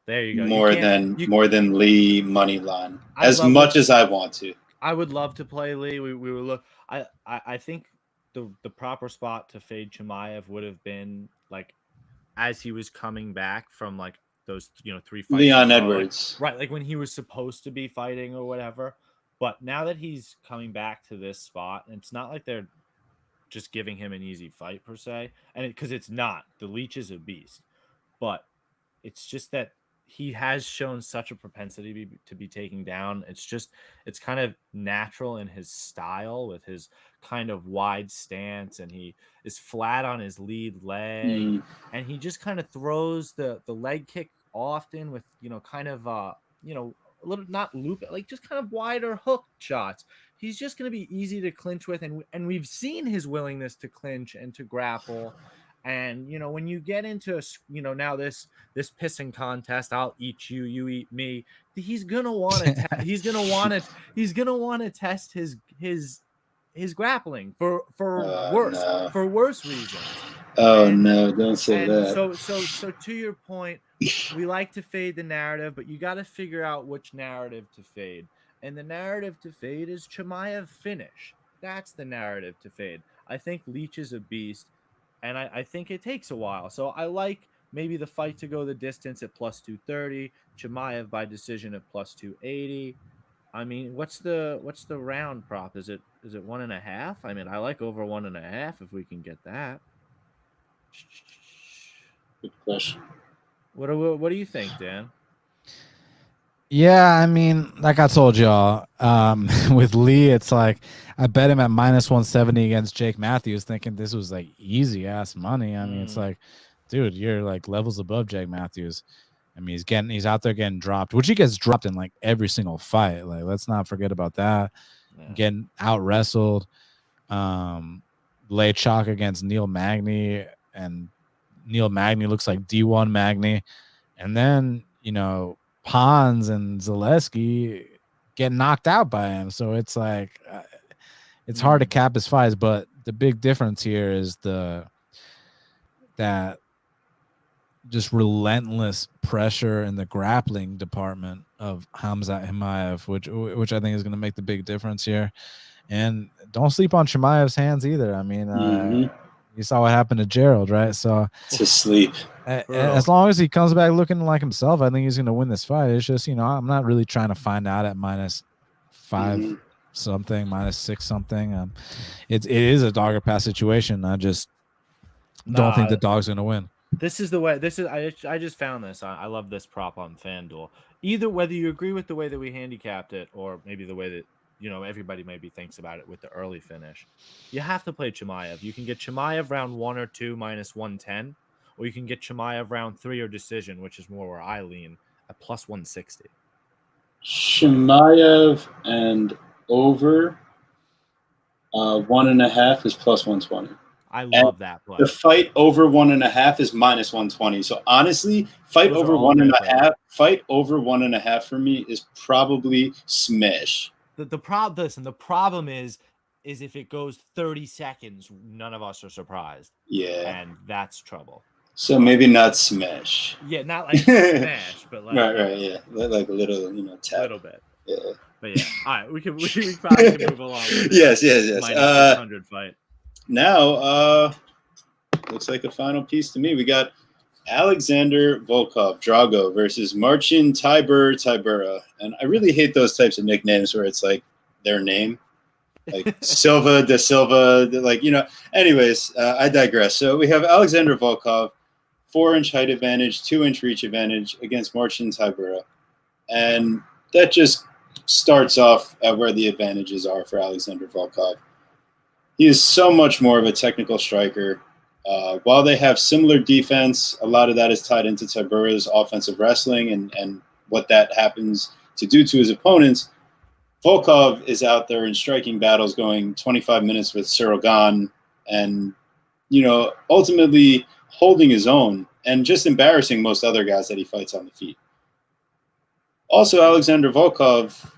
There you go. More than Lee money line. As much as I want to. I would love to play Lee. We would look. I think the proper spot to fade Chimaev would have been like as he was coming back from like those 3 fights. Leon Edwards. Right, like when he was supposed to be fighting or whatever. But now that he's coming back to this spot, and it's not like they're just giving him an easy fight per se, and because it's not. The Leech is a beast, but it's just that he has shown such a propensity to be taken down. It's kind of natural in his style with his kind of wide stance, and he is flat on his lead leg, and he just kind of throws the leg kick often with kind of a little not loop, like just kind of wider hook shots. He's just going to be easy to clinch with, and we've seen his willingness to clinch and to grapple. And when you get into now this pissing contest, I'll eat you, you eat me. He's gonna want to. He's gonna want to test his grappling for worse reasons. No! Don't say that. So to your point, we like to fade the narrative, but you got to figure out which narrative to fade. And the narrative to fade is Chimaev finish. That's the narrative to fade. I think Leech is a beast. And I think it takes a while. So I like maybe the fight to go the distance at plus 230, Chimaev by decision at plus 280. I mean, what's the round prop? Is it 1.5? I mean, I like over 1.5 if we can get that. Good question. What do you think, Dan? Yeah, I mean, like I told y'all, with Lee, it's like I bet him at minus 170 against Jake Matthews, thinking this was like easy ass money. I mean, it's like, dude, you're like levels above Jake Matthews. I mean, he's out there getting dropped, which he gets dropped in like every single fight. Like, let's not forget about that. Yeah. Getting out wrestled, lay chalk against Neil Magny, and Neil Magny looks like D1 Magny, and then Pons and Zaleski get knocked out by him. So it's like it's hard to cap his fights, but the big difference here is that just relentless pressure in the grappling department of Thumsashimayev, which I think is going to make the big difference here. And don't sleep on Chimaev's hands either. I mean, you saw what happened to Gerald, right? So to sleep. As long as he comes back looking like himself, I think he's going to win this fight. It's just, I'm not really trying to find out at minus 5 something, minus 6 something. It is a dog or pass situation. I just don't think the dog's going to win. This is the way. I just found this. I love this prop on FanDuel. Either whether you agree with the way that we handicapped it, or maybe the way that everybody maybe thinks about it with the early finish. You have to play Chimaev. You can get Chimaev round 1 or 2 minus 110, or you can get Chimaev round 3 or decision, which is more where I lean, at plus 160. Chimaev and over 1.5 is plus 120. I love that play. The fight over 1.5 is minus 120. So honestly, fight over 1.5. Fight over 1.5 for me is probably smash. The problem is if it goes 30 seconds, none of us are surprised. Yeah, and that's trouble. So maybe not smash. Yeah, not like smash, but like right, yeah, like a little, tap. A little bit. Yeah. But yeah, all right, we probably can move along. Yes. Minus 600 fight. Now, looks like a final piece to me. We got Alexander Volkov, Drago versus Marcin Tybura. And I really hate those types of nicknames where it's like their name. Like Silva, De Silva, anyways, I digress. So we have Alexander Volkov, 4-inch height advantage, 2-inch reach advantage against Marcin Tybura. And that just starts off at where the advantages are for Alexander Volkov. He is so much more of a technical striker. While they have similar defense, a lot of that is tied into Tybura's offensive wrestling and what that happens to do to his opponents. Volkov is out there in striking battles going 25 minutes with Sorogan and, ultimately holding his own and just embarrassing most other guys that he fights on the feet. Also, Alexander Volkov,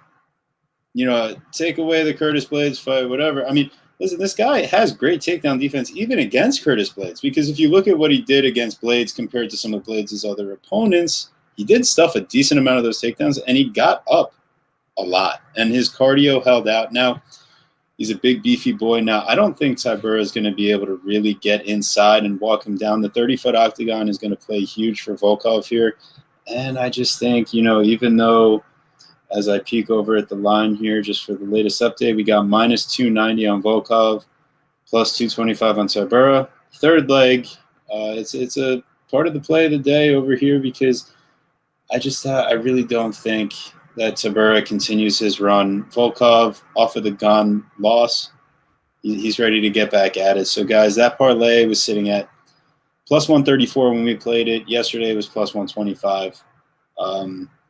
take away the Curtis Blades fight, whatever. I mean, listen, this guy has great takedown defense even against Curtis Blades, because if you look at what he did against Blades compared to some of Blades' other opponents, he did stuff a decent amount of those takedowns, and he got up a lot, and his cardio held out. Now, he's a big, beefy boy. Now, I don't think Tybura is going to be able to really get inside and walk him down. The 30-foot octagon is going to play huge for Volkov here, and I just think, even though as I peek over at the line here, just for the latest update, we got minus 290 on Volkov, plus 225 on Tybura. Third leg, it's a part of the play of the day over here because I really don't think that Tybura continues his run. Volkov off of the gun loss, he's ready to get back at it. So guys, that parlay was sitting at plus 134 when we played it. Yesterday it was plus 125.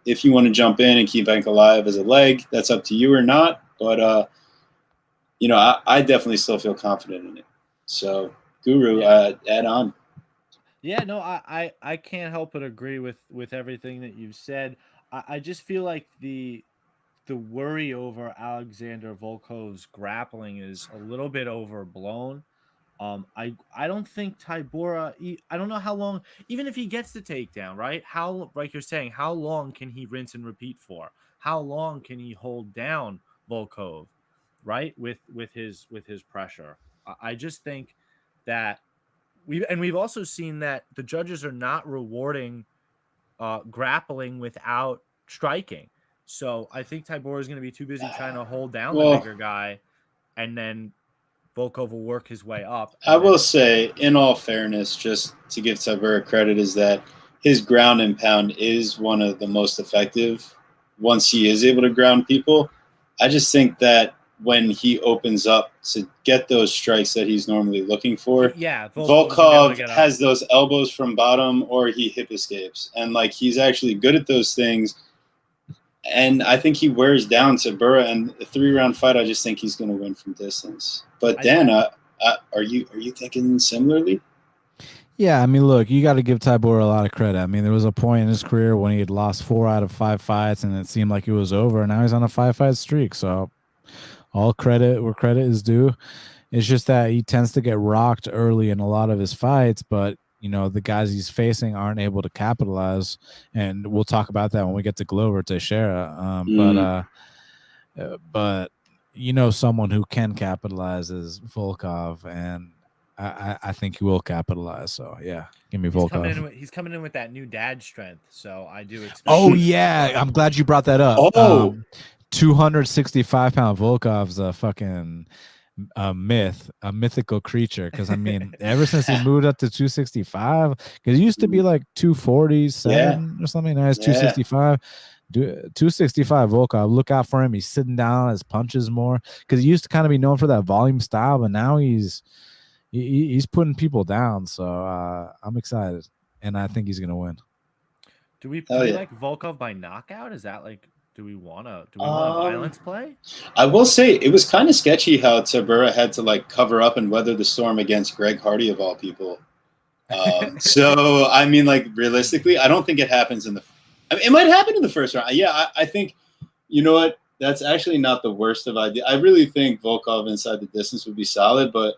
If you want to jump in and keep Bank alive as a leg, that's up to you or not. But, I definitely still feel confident in it. So, Guru, add on. Yeah, no, I can't help but agree with everything that you've said. I just feel like the worry over Alexander Volkov's grappling is a little bit overblown. I don't think Tybura, I don't know how long, even if he gets the takedown, right? How, like you're saying, how long can he rinse and repeat for? How long can he hold down Volkov, right? With his pressure. I just think that we've also seen that the judges are not rewarding grappling without striking. So I think Tybura is going to be too busy trying to hold down the bigger guy, and then Volkov will work his way up. I will say, in all fairness, just to give Tybura credit, is that his ground and pound is one of the most effective once he is able to ground people. I just think that when he opens up to get those strikes that he's normally looking for, Volkov has those elbows from bottom or he hip escapes. And, he's actually good at those things. And I think he wears down Tybura, and a 3-round fight, I just think he's going to win from distance. But Dan, are you thinking similarly? Yeah, I mean, look, you got to give Tybura a lot of credit. I mean, there was a point in his career when he had lost 4 out of 5 fights, and it seemed like it was over. And now he's on a 5-fight streak. So all credit where credit is due. It's just that he tends to get rocked early in a lot of his fights, but the guys he's facing aren't able to capitalize, and we'll talk about that when we get to Glover Teixeira. But someone who can capitalize is Volkov, and I think he will capitalize. So yeah, give me Volkov. He's coming in with that new dad strength, so I do expect. Oh yeah, I'm glad you brought that up. 265-pound Volkov's a fucking myth, a mythical creature, because I mean ever since he moved up to 265, because he used to be like 247 or something, now he's 265. 265 Volkov. Look out for him. He's sitting down on his punches more because he used to kind of be known for that volume style, but now he's putting people down. So I'm excited, and I think he's gonna win. Do we like Volkov by knockout? Is that like? Do we want a violence play? I will say it was kind of sketchy how Teixeira had to like cover up and weather the storm against Greg Hardy of all people. So I mean, like realistically, I don't think it happens in the. I mean, it might happen in the first round. Yeah, I think. You know what? That's actually not the worst of idea. I really think Volkov inside the distance would be solid, but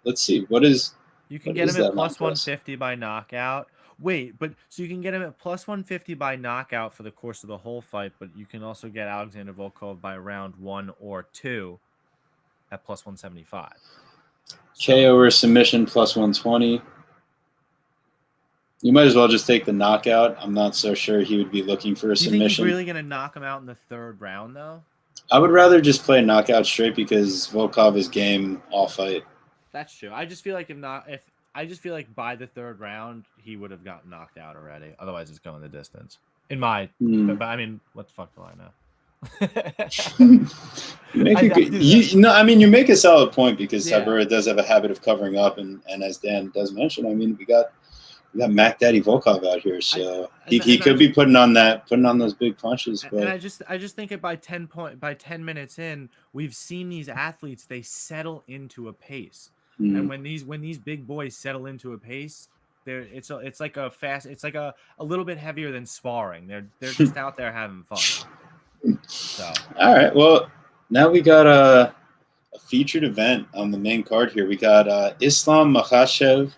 let's see. What is? You can get him at plus 150 by knockout. Wait, but so you can get him at plus 150 by knockout for the course of the whole fight, but you can also get Alexander Volkov by round 1 or 2 at plus 175. KO or submission plus 120. You might as well just take the knockout. I'm not so sure he would be looking for a submission. You think he's really going to knock him out in the third round, though? I would rather just play knockout straight because Volkov is game all fight. That's true. I just feel like I just feel like by the third round he would have gotten knocked out already. Otherwise, it's going the distance. In my, but I mean, what the fuck do I know? You make a solid point because Teixeira does have a habit of covering up, and as Dan does mention, I mean, we got Mac Daddy Volkov out here, so he could be putting on those big punches. But and I just think it by 10 minutes in, we've seen these athletes, they settle into a pace. And when these big boys settle into a pace, it's like a little bit heavier than sparring. They're just out there having fun. So all right, well now we got a featured event on the main card here. We got Islam Makhachev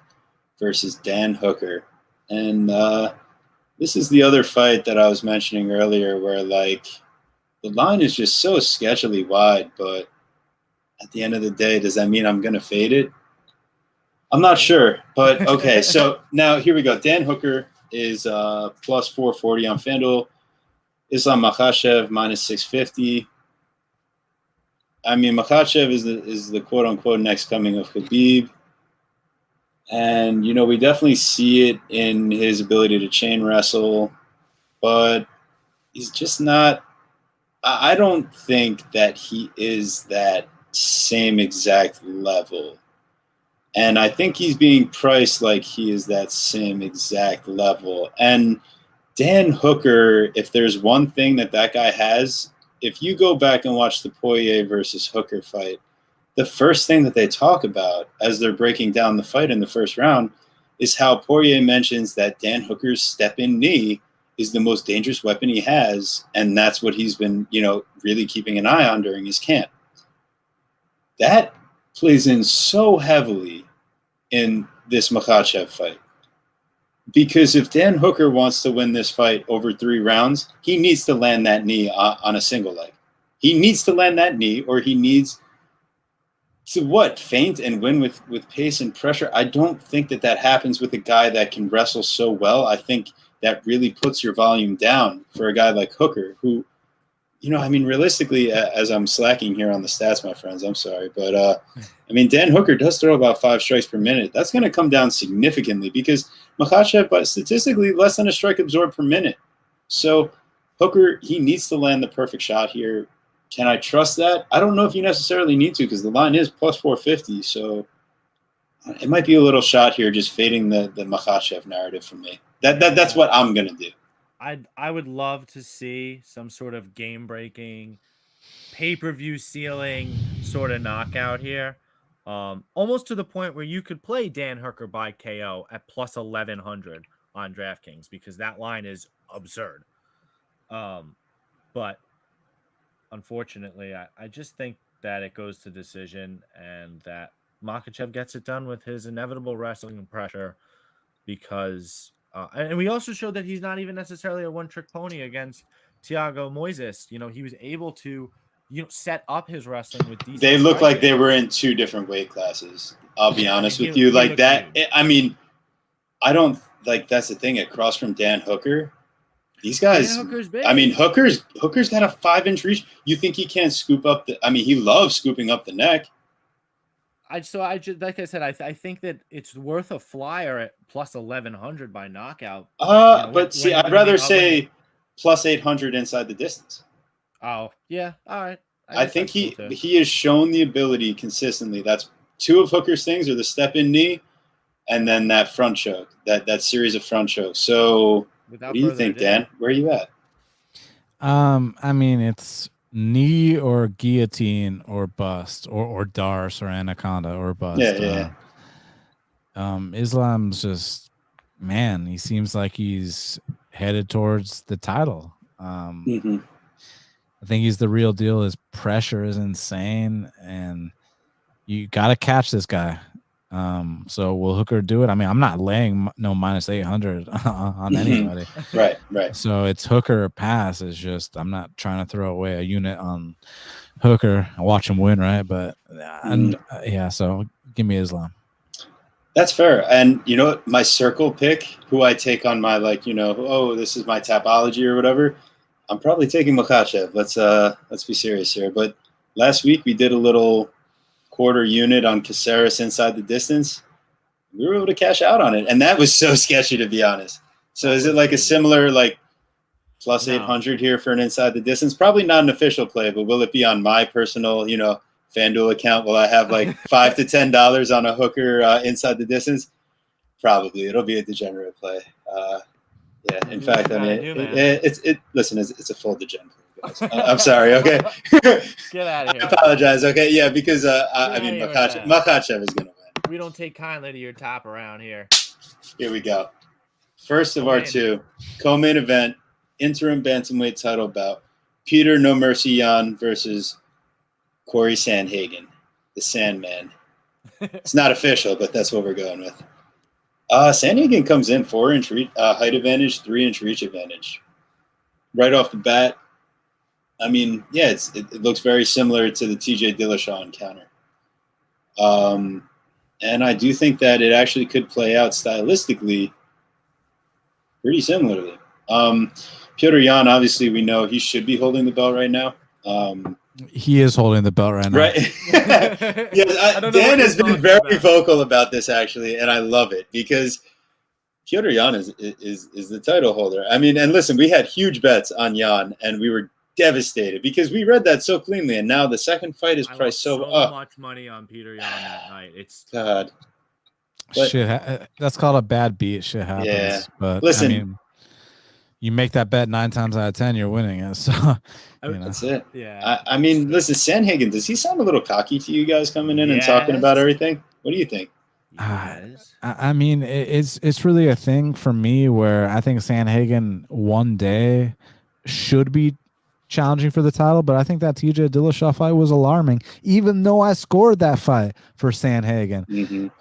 versus Dan Hooker, and this is the other fight that I was mentioning earlier, where like the line is just so sketchily wide, but at the end of the day, does that mean I'm going to fade it? I'm not sure, but okay. So now here we go. Dan Hooker is plus 440 on FanDuel. Islam Makhachev minus 650. I mean, Makhachev is the quote unquote next coming of Khabib, and you know we definitely see it in his ability to chain wrestle, but he's just not. I don't think that he is that same exact level. And I think he's being priced like he is that same exact level. And Dan Hooker, if there's one thing that guy has, if you go back and watch the Poirier versus Hooker fight, the first thing that they talk about as they're breaking down the fight in the first round is how Poirier mentions that Dan Hooker's step-in knee is the most dangerous weapon he has, and that's what he's been, really keeping an eye on during his camp. That plays in so heavily in this Makhachev fight. Because if Dan Hooker wants to win this fight over 3 rounds, he needs to land that knee on a single leg. He needs to land that knee, or he needs to feint and win with pace and pressure. I don't think that happens with a guy that can wrestle so well. I think that really puts your volume down for a guy like Hooker, who, realistically, as I'm slacking here on the stats, my friends, I'm sorry. But, Dan Hooker does throw about 5 strikes per minute. That's going to come down significantly because Makhachev, but statistically, less than a strike absorbed per minute. So Hooker, he needs to land the perfect shot here. Can I trust that? I don't know if you necessarily need to because the line is plus 450. So it might be a little shot here just fading the Makhachev narrative for me. That's what I'm going to do. I would love to see some sort of game-breaking, pay-per-view ceiling sort of knockout here. Almost to the point where you could play Dan Hooker by KO at plus 1,100 on DraftKings because that line is absurd. But unfortunately, I just think that it goes to decision and that Makhachev gets it done with his inevitable wrestling pressure because and we also showed that he's not even necessarily a one-trick pony against Thiago Moises. He was able to set up his wrestling with decent. They look like they were in 2 different weight classes. I'll be honest with you. Like that, I don't like that's the thing. Across from Dan Hooker, these guys. Hooker's big. Hooker's got a 5-inch reach. You think he can't scoop up he loves scooping up the neck. I like I said, I think that it's worth a flyer at plus 1,100 by knockout. I'd rather say plus 800 inside the distance. Oh, yeah. All right. I think he has shown the ability consistently. That's two of Hooker's things are the step-in knee and then that front choke, that series of front chokes. So what do you think, Dan? Where are you at? I mean, it's knee or guillotine or bust or Darce or anaconda or bust. Yeah. Islam's just, man, he seems like he's headed towards the title. I think he's the real deal. His pressure is insane, and you got to catch this guy. So will Hooker do it? I mean, I'm not laying no minus 800 on anybody. Right. So it's Hooker or pass. It's just I'm not trying to throw away a unit on Hooker and watch him win, right? But so give me Islam. That's fair. And you know what? My circle pick, who I take on my this is my Tapology or whatever. I'm probably taking Makhachev. Let's be serious here. But last week we did a little quarter unit on Caceres inside the distance. We were able to cash out on it, and that was so sketchy, to be honest. So is it like a similar plus 800 here for an inside the distance? Probably not an official play, but will it be on my personal FanDuel account? Will I have like $5 to $10 on a Hooker inside the distance? Probably. It'll be a degenerate play. Yeah, in fact, I mean, listen, it's a full degenerate. I'm sorry. Okay, get out of here. I apologize. Okay, yeah, because I mean, Makhachev is gonna win. We don't take kindly to your top around here. Here we go. First of our two co-main event interim bantamweight title bout: Peter No Mercy Yan versus Corey Sandhagen, the Sandman. It's not official, but that's what we're going with. Sandhagen comes in 4-inch height advantage, 3-inch reach advantage. Right off the bat, I mean, yeah, it looks very similar to the TJ Dillashaw encounter. And I do think that it actually could play out stylistically pretty similarly. Petr Yan, obviously, we know he should be holding the belt right now. He is holding the belt right now. Right. Yes, Dan has been very vocal about this, actually, and I love it because Petr Yan is the title holder. I mean, and listen, we had huge bets on Yan, and we were devastated because we read that so cleanly, and now the second fight is priced so much money on Petr Yan that night. It's God. That's called a bad beat. Shit happens. Yeah. But listen, I mean, you make that bet 9 times out of 10, you're winning it. So that's it. Yeah. I mean, listen, Sandhagen, does he sound a little cocky to you guys coming in and talking about everything? What do you think? I mean, it's really a thing for me where I think Sandhagen one day should be challenging for the title, but I think that TJ Dillashaw fight was alarming, even though I scored that fight for Sandhagen.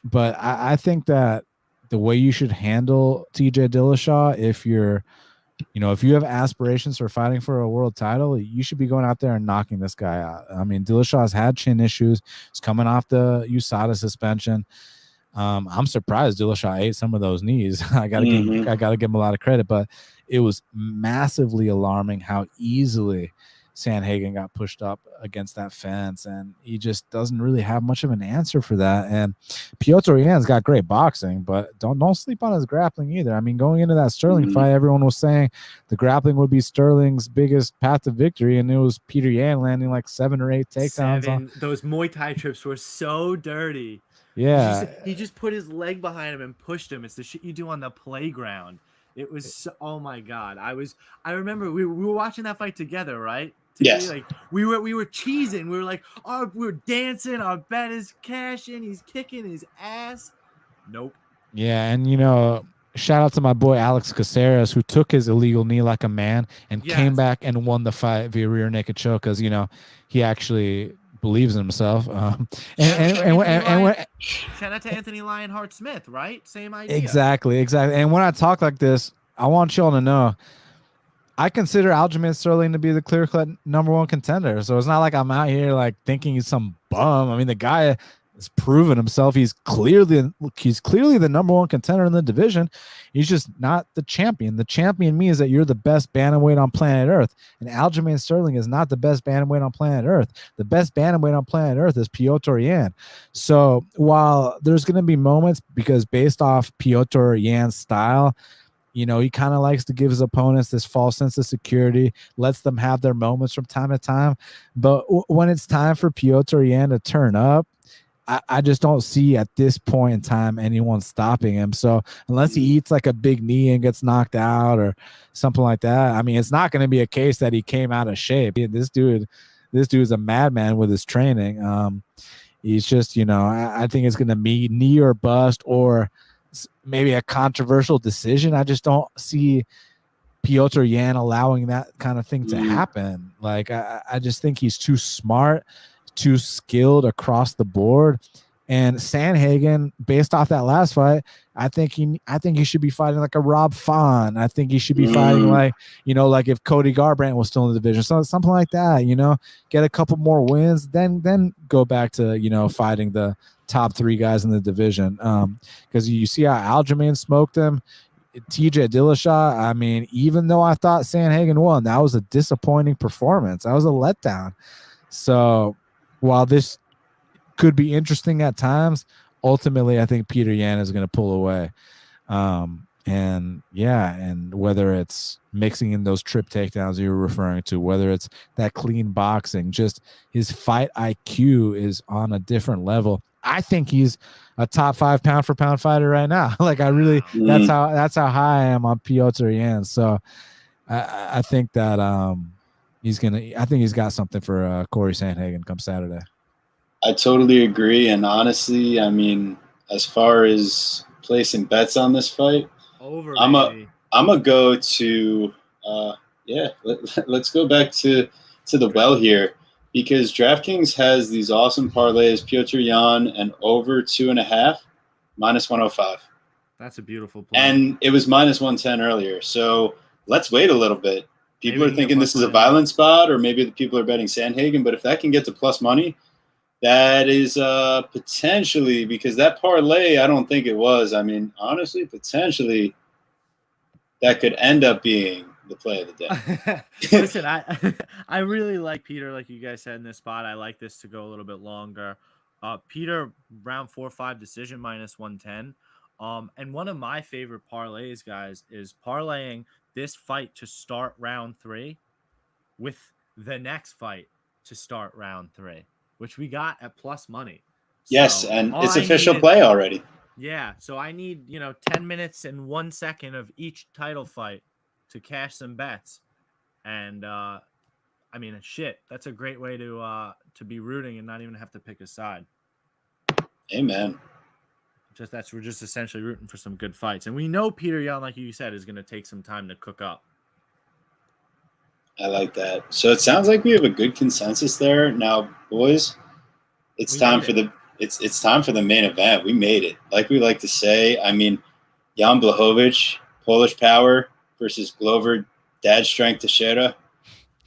But I think that the way you should handle TJ Dillashaw, if you have aspirations for fighting for a world title, you should be going out there and knocking this guy out. I mean, Dillashaw's had chin issues. He's coming off the USADA suspension. I'm surprised Dillashaw ate some of those knees. I gotta give him a lot of credit, but it was massively alarming how easily Sandhagen got pushed up against that fence, and he just doesn't really have much of an answer for that. And Petr Yan's got great boxing, but don't sleep on his grappling either. I mean, going into that Sterling fight, everyone was saying the grappling would be Sterling's biggest path to victory, and it was Petr Yan landing like 7 or 8 takedowns. Those Muay Thai trips were so dirty. Yeah, he just put his leg behind him and pushed him. It's the shit you do on the playground. It was oh my God. I remember we were watching that fight together, right? Yes. Like we were cheesing. We were like, we were dancing. Our bet is cashing. He's kicking his ass. Nope. Yeah, and shout out to my boy Alex Caceres, who took his illegal knee like a man and came back and won the fight via rear naked choke because he actually believes in himself. Shout out to Anthony Lionheart Smith, right? Same idea. Exactly. And when I talk like this, I want y'all to know I consider Aljamain Sterling to be the clear-cut #1 contender. So it's not like I'm out here like thinking he's some bum. I mean, the guy has proven himself. He's clearly the #1 contender in the division. He's just not the champion. The champion means that you're the best bantamweight on planet Earth, and Aljamain Sterling is not the best bantamweight on planet Earth. The best bantamweight on planet Earth is Petr Yan. So while there's going to be moments, because based off Petr Yan's style, You know, he kind of likes to give his opponents this false sense of security, lets them have their moments from time to time. But when it's time for Petr Yan to turn up, I just don't see at this point in time anyone stopping him. So unless he eats like a big knee and gets knocked out or something like that, I mean, it's not going to be a case that he came out of shape. This dude is a madman with his training. He's just, you know, I think it's going to be knee or bust or maybe a controversial decision. I just don't see Petr Yan allowing that kind of thing to happen. Like, I just think he's too smart, too skilled across the board. And Sandhagen, based off that last fight, I think he should be fighting like a Rob Font. I think he should be fighting like, you know, like if Cody Garbrandt was still in the division, so something like that. You know, get a couple more wins, then go back to, you know, fighting the top 3 guys in the division. Because you see how Aljamain smoked him. TJ Dillashaw, I mean, even though I thought Sandhagen won, that was a disappointing performance. That was a letdown. So while this could be interesting at times, ultimately I think Petr Yan is going to pull away. And whether it's mixing in those trip takedowns you were referring to, whether it's that clean boxing, just his fight IQ is on a different level. I think he's a top 5 pound for pound fighter right now. Like, I really, that's how high I am on Petr Yan. So I think that I think he's got something for Corey Sandhagen come Saturday. I totally agree. And honestly, I mean, as far as placing bets on this fight, I'm gonna go to let's go back to the well here, because DraftKings has these awesome parlays: Petr Yan and over 2.5, -105. That's a beautiful play. And it was -110 earlier. So let's wait a little bit. People are thinking this is a violent spot, or maybe the people are betting Sandhagen. But if that can get to plus money, that is potentially, because that parlay, I don't think it was. I mean, honestly, potentially that could end up being the play of the day. Listen, I really like Peter, like you guys said in this spot. I like this to go a little bit longer. Peter, round 4-5 decision -110. And one of my favorite parlays, guys, is parlaying this fight to start round 3 with the next fight to start round 3, which we got at plus money. Yes, so and it's official play already. Yeah, so I need 10 minutes and 1 second of each title fight to cash some bets. And I mean, shit, that's a great way to be rooting and not even have to pick a side. Amen. We're just essentially rooting for some good fights. And we know Petr Yan, like you said, is going to take some time to cook up. I like that. So it sounds like we have a good consensus there. Now, boys, it's time for the main event. We made it. Like we like to say, I mean, Jan Blachowicz, Polish Power versus Glover, Dad Strength Teixeira.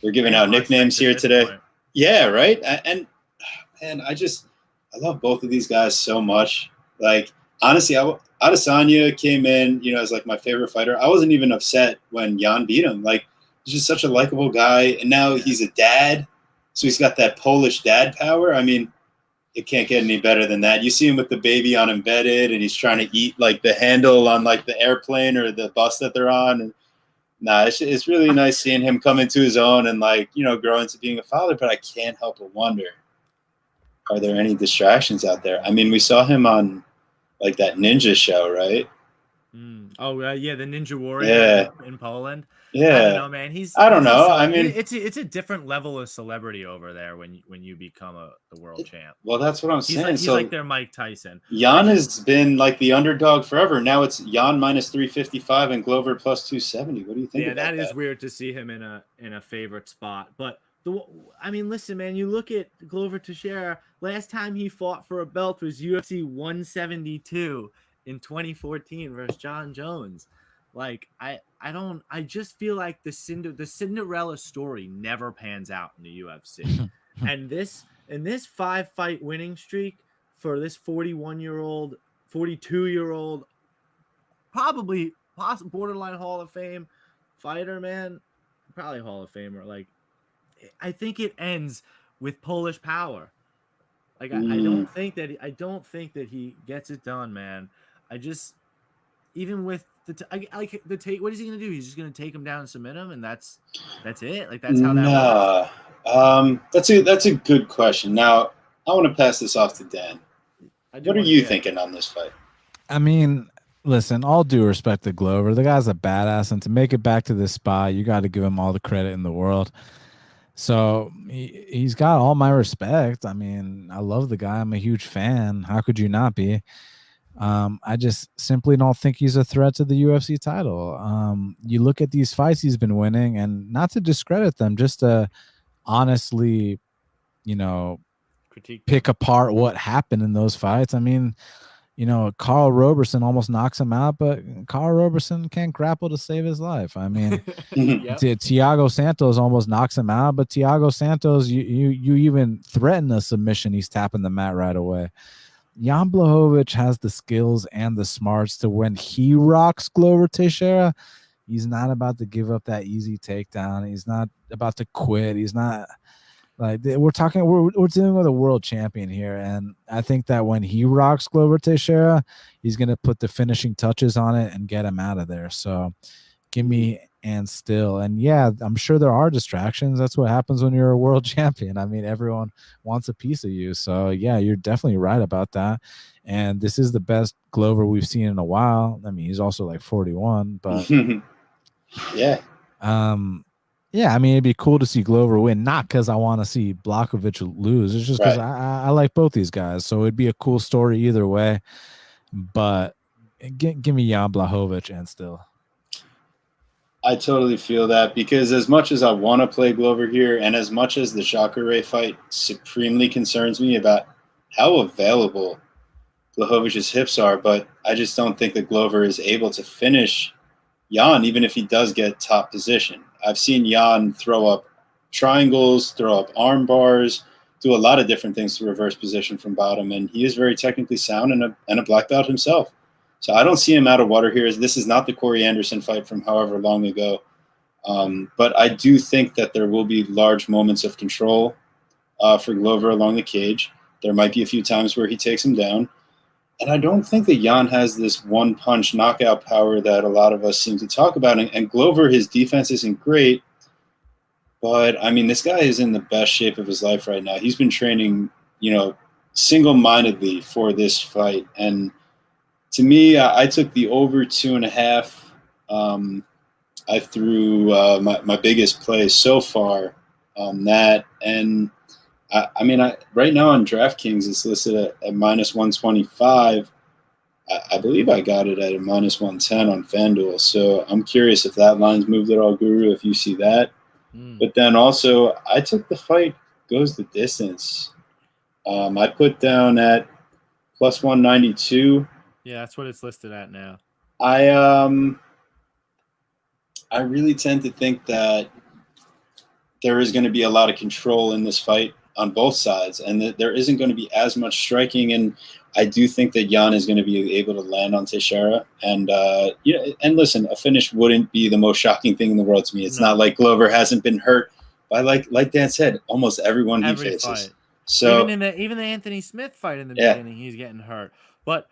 We're giving out nicknames here today. Yeah, right? And I love both of these guys so much. Like, honestly, Adesanya came in, as like my favorite fighter. I wasn't even upset when Jan beat him. Like, he's just such a likable guy. And now he's a dad, so he's got that Polish dad power. I mean, it can't get any better than that. You see him with the baby on embedded, and he's trying to eat like the handle on like the airplane or the bus that they're on. And it's really nice seeing him come into his own and like, grow into being a father. But I can't help but wonder, are there any distractions out there? I mean, we saw him on like that ninja show, right? Yeah, the Ninja Warrior in Poland. Yeah, I don't know, man. I don't know. I mean, it's a different level of celebrity over there when you become the world champ. Well, that's what I'm saying. He's like their Mike Tyson. Jan has been like the underdog forever. Now it's Jan -355 and Glover +270. What do you think? Yeah, about that is weird to see him in a favorite spot. But I mean, listen, man. You look at Glover Teixeira. Last time he fought for a belt was UFC 172 in 2014 versus John Jones. Like, I just feel like the Cinderella story never pans out in the UFC. And this 5-fight winning streak for this 41-year-old, 42-year-old, probably borderline Hall of Fame fighter, man, probably Hall of Famer. Like, I think it ends with Polish Power. Like, I don't think that he gets it done, man. Even with What is he gonna do? He's just gonna take him down and submit him, and that's it. Like that's how that works. That's a good question. Now I want to pass this off to Dan. What are you thinking on this fight? I mean, listen, all due respect to Glover, the guy's a badass, and to make it back to this spot, you got to give him all the credit in the world. So he's got all my respect. I mean, I love the guy. I'm a huge fan. How could you not be? I just simply don't think he's a threat to the UFC title. You look at these fights he's been winning, and not to discredit them, just to honestly, pick apart what happened in those fights. I mean, Carl Roberson almost knocks him out, but Carl Roberson can't grapple to save his life. I mean, Thiago Santos almost knocks him out, but Thiago Santos, you even threaten a submission, he's tapping the mat right away. Jan Blachowicz has the skills and the smarts to when he rocks Glover Teixeira, he's not about to give up that easy takedown. He's not about to quit. He's not. Like we're dealing with a world champion here, and I think that when he rocks Glover Teixeira, he's gonna put the finishing touches on it and get him out of there. So, give me and still, and yeah, I'm sure there are distractions. That's what happens when you're a world champion. I mean, everyone wants a piece of you. So yeah, you're definitely right about that. And this is the best Glover we've seen in a while. I mean, he's also like 41, but yeah. Yeah, I mean, it'd be cool to see Glover win, not because I want to see Blachowicz lose. It's just because I like both these guys. So it'd be a cool story either way. But give me Jan Blachowicz and still. I totally feel that, because as much as I want to play Glover here, and as much as the Jacare fight supremely concerns me about how available Blachowicz's hips are, but I just don't think that Glover is able to finish Jan, even if he does get top position. I've seen Jan throw up triangles, throw up arm bars, do a lot of different things to reverse position from bottom, and he is very technically sound and a black belt himself. So I don't see him out of water here. This is not the Corey Anderson fight from however long ago, but I do think that there will be large moments of control for Glover along the cage. There might be a few times where he takes him down. And I don't think that Jan has this one-punch knockout power that a lot of us seem to talk about. And Glover, his defense isn't great. But, I mean, this guy is in the best shape of his life right now. He's been training, single-mindedly for this fight. And to me, I took the over 2.5. I threw my biggest play so far on that. And I mean, right now on DraftKings, it's listed at minus 125. I believe I got it at a minus 110 on FanDuel. So I'm curious if that line's moved at all, Guru, if you see that. But then also, I took the fight goes the distance. I put down at plus 192. Yeah, that's what it's listed at now. I really tend to think that there is going to be a lot of control in this fight on both sides, and that there isn't going to be as much striking. And I do think that Jan is going to be able to land on Teixeira. And and listen, a finish wouldn't be the most shocking thing in the world to me. It's not like Glover hasn't been hurt by, like Dan said, almost everyone he faces. Fight. So even the Anthony Smith fight in the beginning, he's getting hurt. But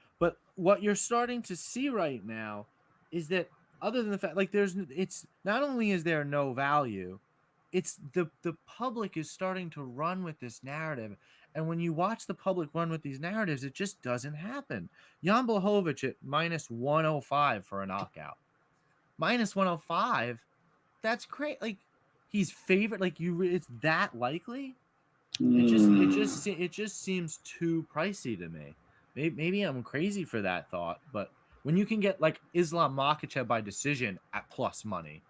what you're starting to see right now is that, other than the fact, like, it's not only is there no value, it's the public is starting to run with this narrative. And when you watch the public run with these narratives, it just doesn't happen. Jan Blachowicz at minus 105 for a knockout. Minus 105, that's great. Like, he's favored. Like, it's that likely. It just seems too pricey to me. Maybe I'm crazy for that thought, but when you can get like Islam Makhachev by decision at plus money,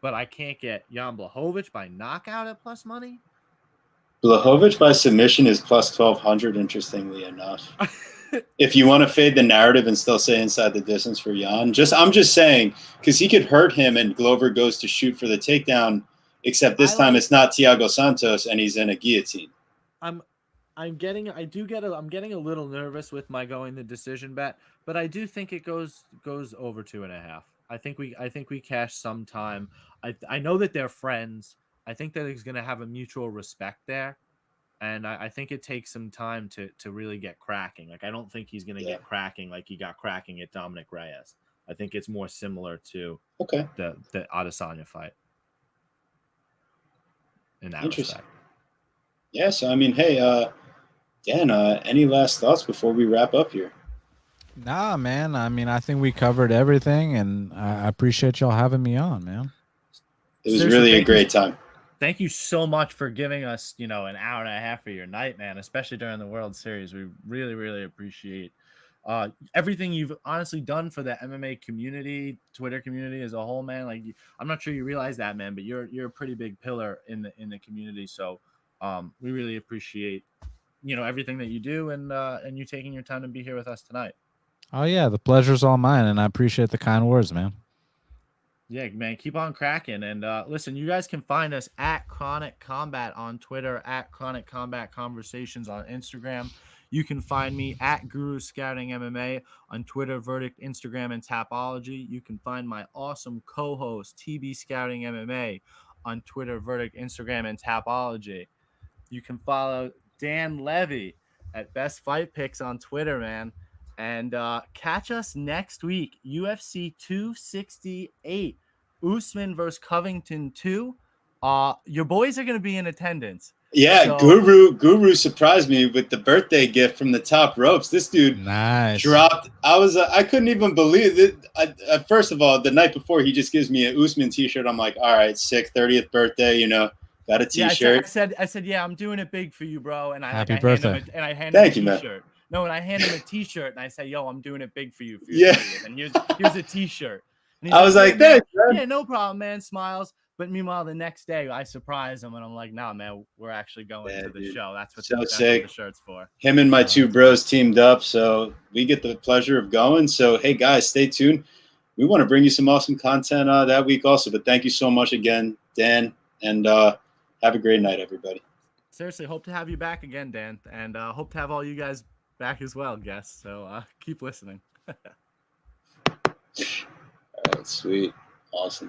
but I can't get Jan Blachowicz by knockout at plus money. Blachowicz by submission is plus 1,200, interestingly enough. If you want to fade the narrative and still say inside the distance for Jan, I'm just saying, because he could hurt him and Glover goes to shoot for the takedown, except this time it's not Thiago Santos and he's in a guillotine. I'm getting a little nervous with my going the decision bet, but I do think it goes over 2.5. I think we cash sometime. I know that they're friends. I think that he's going to have a mutual respect there, and I think it takes some time to really get cracking. Like, I don't think he's going to get cracking like he got cracking at Dominic Reyes. I think it's more similar to Okay. the Adesanya fight in that Interesting. respect. Yeah, so I mean, hey, Dan, any last thoughts before we wrap up here? Nah, man. I mean, I think we covered everything, and I appreciate y'all having me on, man. It was Seriously, really a thank you. great time. Thank you so much for giving us, an hour and a half of your night, man, especially during the World Series. We really, really appreciate everything you've honestly done for the MMA community, Twitter community as a whole, man. Like, I'm not sure you realize that, man, but you're a pretty big pillar in the community. So we really appreciate, everything that you do and you taking your time to be here with us tonight. Oh, yeah. The pleasure's all mine, and I appreciate the kind words, man. Yeah, man, keep on cracking. And listen, you guys can find us at Chronic Combat on Twitter, at Chronic Combat Conversations on Instagram. You can find me at Guru Scouting MMA on Twitter, Verdict, Instagram, and Tapology. You can find my awesome co-host, TB Scouting MMA, on Twitter, Verdict, Instagram, and Tapology. You can follow Dan Levi at Best Fight Picks on Twitter, man. And catch us next week, UFC 268, Usman versus Covington 2. Your boys are going to be in attendance. Yeah, So, Guru surprised me with the birthday gift from the top ropes. This dude dropped. I couldn't even believe it. First of all, the night before, he just gives me an Usman t-shirt. I'm like, all right, sick, 30th birthday, got a t-shirt. Yeah, I said, yeah, I'm doing it big for you, bro. And Happy birthday. Hand him a t-shirt. No, and I hand him a t-shirt and I say, yo, I'm doing it big for you. Yeah. 30th. And here's a t-shirt. And I was like, thanks, man. Yeah, no problem, man. Smiles. But meanwhile, the next day I surprise him and I'm like, nah, man, we're actually going to the show. That's what the shirt's for. Him and my two bros teamed up, so we get the pleasure of going. So, hey, guys, stay tuned. We want to bring you some awesome content that week also. But thank you so much again, Dan, and have a great night, everybody. Seriously, hope to have you back again, Dan, and hope to have all you guys back as well, guests. So keep listening. All right, sweet. Awesome.